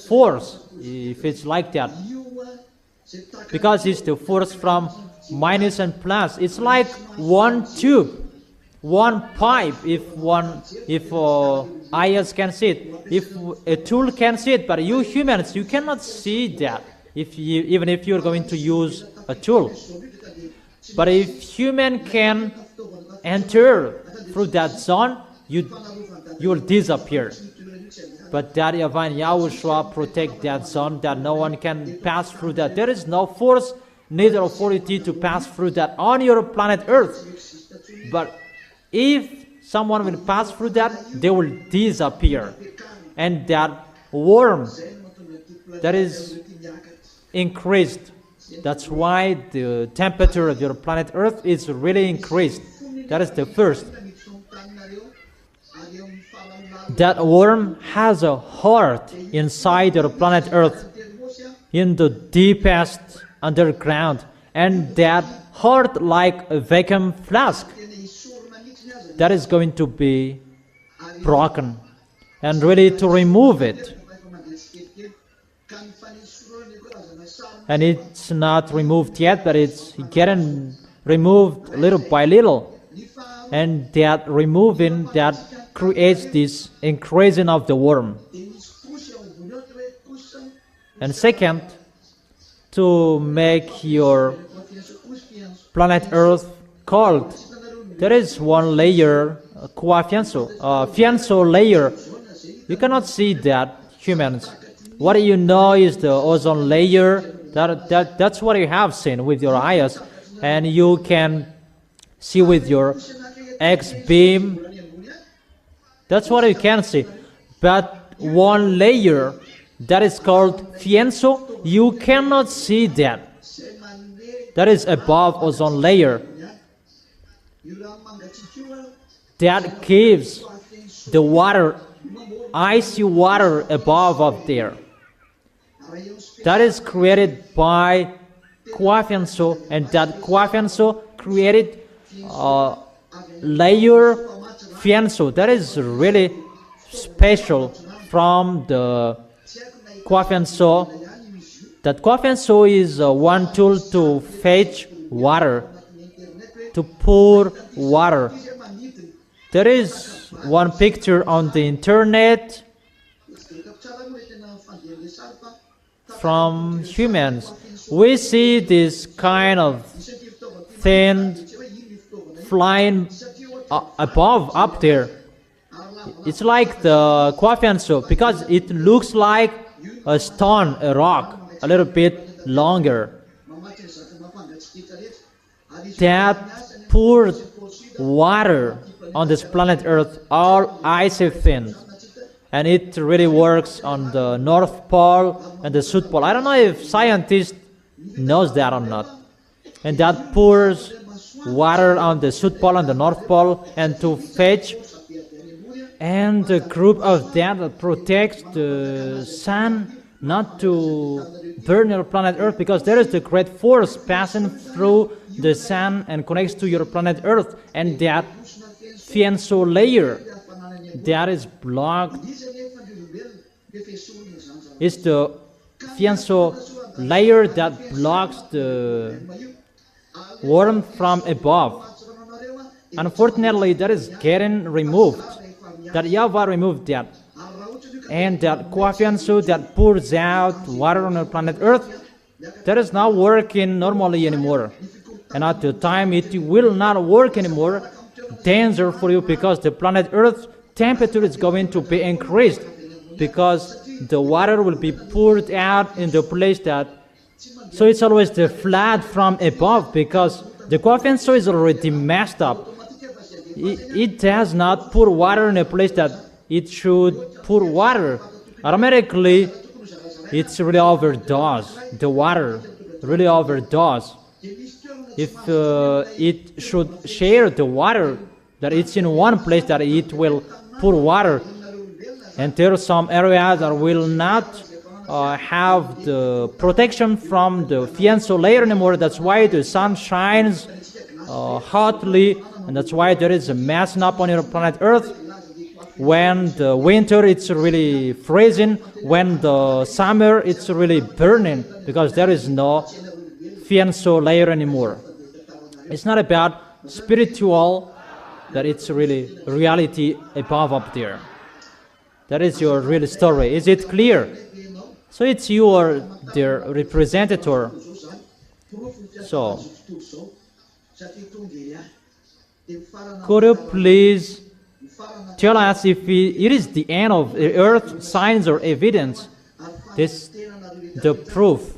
force, if it's like that. Because it's the force from minus and plus. It's like one tube. One pipe, if eyes can see it, if a tool can see it, but you humans, you cannot see that, even if you're going to use a tool. But if human can enter through that zone, you will disappear. But that divine Yahushua protect that zone, that no one can pass through that. There is no force, neither authority to pass through that on your planet Earth. But if someone will pass through that, they will disappear. And that worm that is increased. That's why the temperature of your planet Earth is really increased. That is the first. That worm has a heart inside your planet Earth, in the deepest underground. And that heart, like a vacuum flask, that is going to be broken, and really to remove it. And it's not removed yet, but it's getting removed little by little. And that removing, that creates this increasing of the worm. And second, to make your planet Earth cold, there is one layer, fianso layer. You cannot see that, humans. What you know is the ozone layer. That's what you have seen with your eyes, and you can see with your X-beam. That's what you can see. But one layer that is called fianso, you cannot see that. That is above ozone layer. That gives the water, icy water above up there. That is created by fianso, and that fianso created layer fianso. That is really special from the fianso That Kwafianso is one tool to fetch water, to pour water. There is one picture on the internet from humans. We see this kind of thing flying above, up there. It's like the Kwafianso because it looks like a stone, a rock, a little bit longer. That poured water on this planet Earth, all icy things. And it really works on the North Pole and the South Pole. I don't know if scientists knows that or not. And that pours water on the South Pole and the North Pole and to fetch. And the group of that protects the sun not to burn your planet Earth, because there is the great force passing through the sun and connects to your planet Earth, and that Fianso layer that is blocked is the Fianso layer that blocks the warmth from above. Unfortunately, that is getting removed. That YAHVAH removed that. And that Kwafianso that pours out water on the planet Earth, that is not working normally anymore. And at the time it will not work anymore, danger for you, because the planet Earth temperature is going to be increased, because the water will be poured out in the place that, so it's always the flood from above, because the Kwafianso is already messed up. It does not pour water in a place that it should pour water. Automatically, it's really overdose. The water really overdose. If it should share the water, that it's in one place that it will pour water, and there are some areas that will not have the protection from the Fianso layer anymore. That's why the sun shines hotly, and that's why there is a messing up on your planet Earth. When the winter, it's really freezing. When the summer, it's really burning, because there is no Fianso layer anymore. It's not about spiritual, that it's really reality above up there. That is your real story. Is it clear? So it's you or their representative. So, could you please tell us if it is the end of the earth, signs or evidence? This, the proof,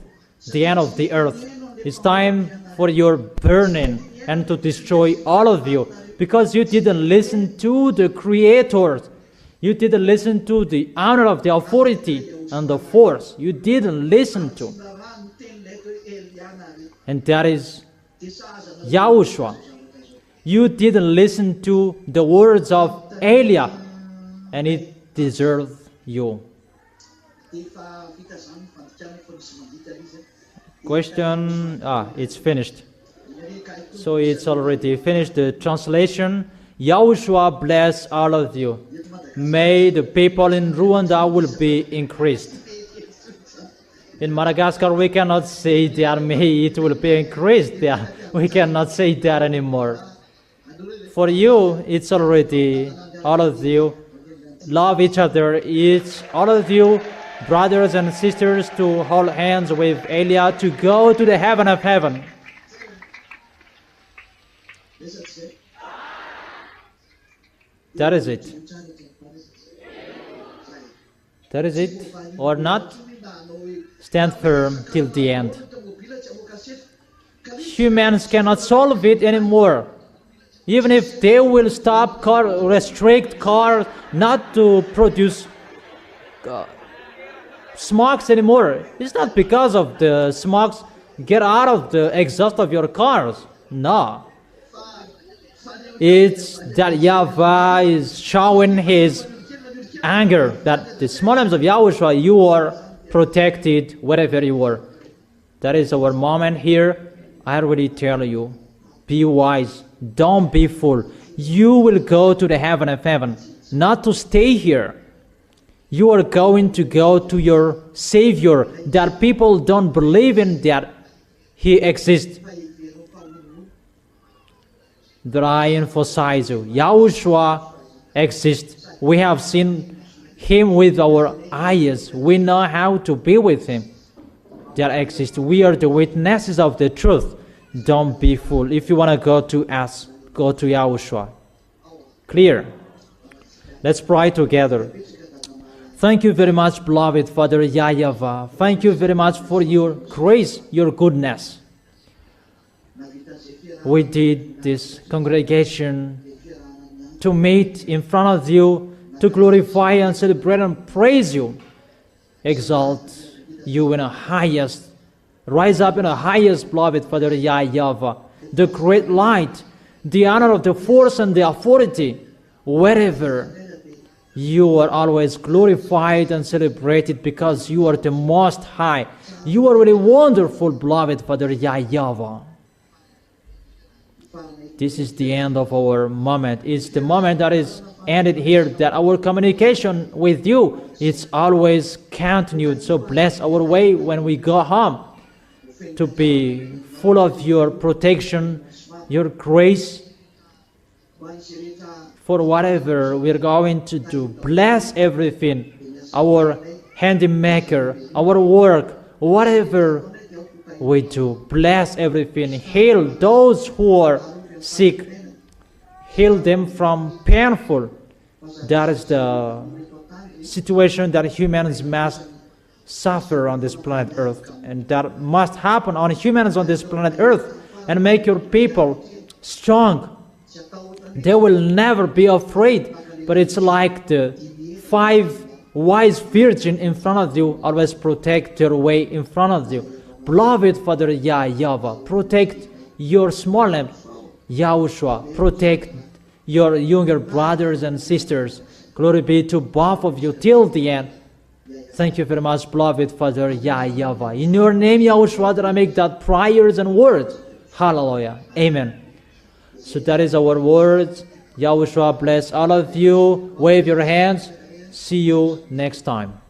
the end of the earth. It's time for your burning and to destroy all of you, because you didn't listen to the Creator. You didn't listen to the honor of the authority and the force. You didn't listen to. And that is YAHOSHUAH. You didn't listen to the words of Elia, and it deserves you. Question, it's finished. So it's already finished, the translation. YAHOSHUAH bless all of you. May the people in Rwanda will be increased. In Madagascar, we cannot say that may it will be increased. Yeah, we cannot say that anymore. For you, it's already, all of you, love each other. It's all of you, brothers and sisters, to hold hands with Elia to go to the heaven of heaven. That is it. That is it, or not? Stand firm till the end. Humans cannot solve it anymore. Even if they will stop restrict cars not to produce smokes anymore, it's not because of the smokes get out of the exhaust of your cars. No. It's that YAHVAH is showing his anger, that the small names of YAHOSHUAH, you are protected wherever you are. That is our moment here. I already tell you, be wise, don't be fool. You will go to the heaven of heaven, not to stay here. You are going to go to your Savior that people don't believe in that He exists. That I emphasize you, Yahushua exists. We have seen Him with our eyes. We know how to be with Him. That exists. We are the witnesses of the truth. Don't be fooled. If you want to go to us, go to Yahushua. Clear? Let's pray together. Thank you very much, beloved Father YAHVAH. Thank you very much for your grace, your goodness. We did this congregation to meet in front of you, to glorify and celebrate and praise you, exalt you in the highest, rise up in the highest, beloved Father YAHVAH, the great light, the honor of the force and the authority, wherever you are always glorified and celebrated because you are the Most High. You are really wonderful, beloved Father YAHVAH. This is the end of our moment. It's the moment that is ended here, that our communication with you is always continued. So bless our way when we go home, to be full of your protection, your grace, for whatever we're going to do. Bless everything, our handymaker, our work, whatever we do. Bless everything. Heal those who are sick. Heal them from painful. That is the situation that humans must suffer on this planet Earth. And that must happen on humans on this planet Earth. And make your people strong. They will never be afraid. But it's like the 5 wise virgins in front of you always protect their way in front of you. Beloved Father YAHVAH, protect your small name, Yahushua. Protect your younger brothers and sisters. Glory be to both of you till the end. Thank you very much, beloved Father YAHVAH. In your name, Yahushua, that I make that prayers and words. Hallelujah. Amen. So that is our words. Yahushua bless all of you. Wave your hands. See you next time.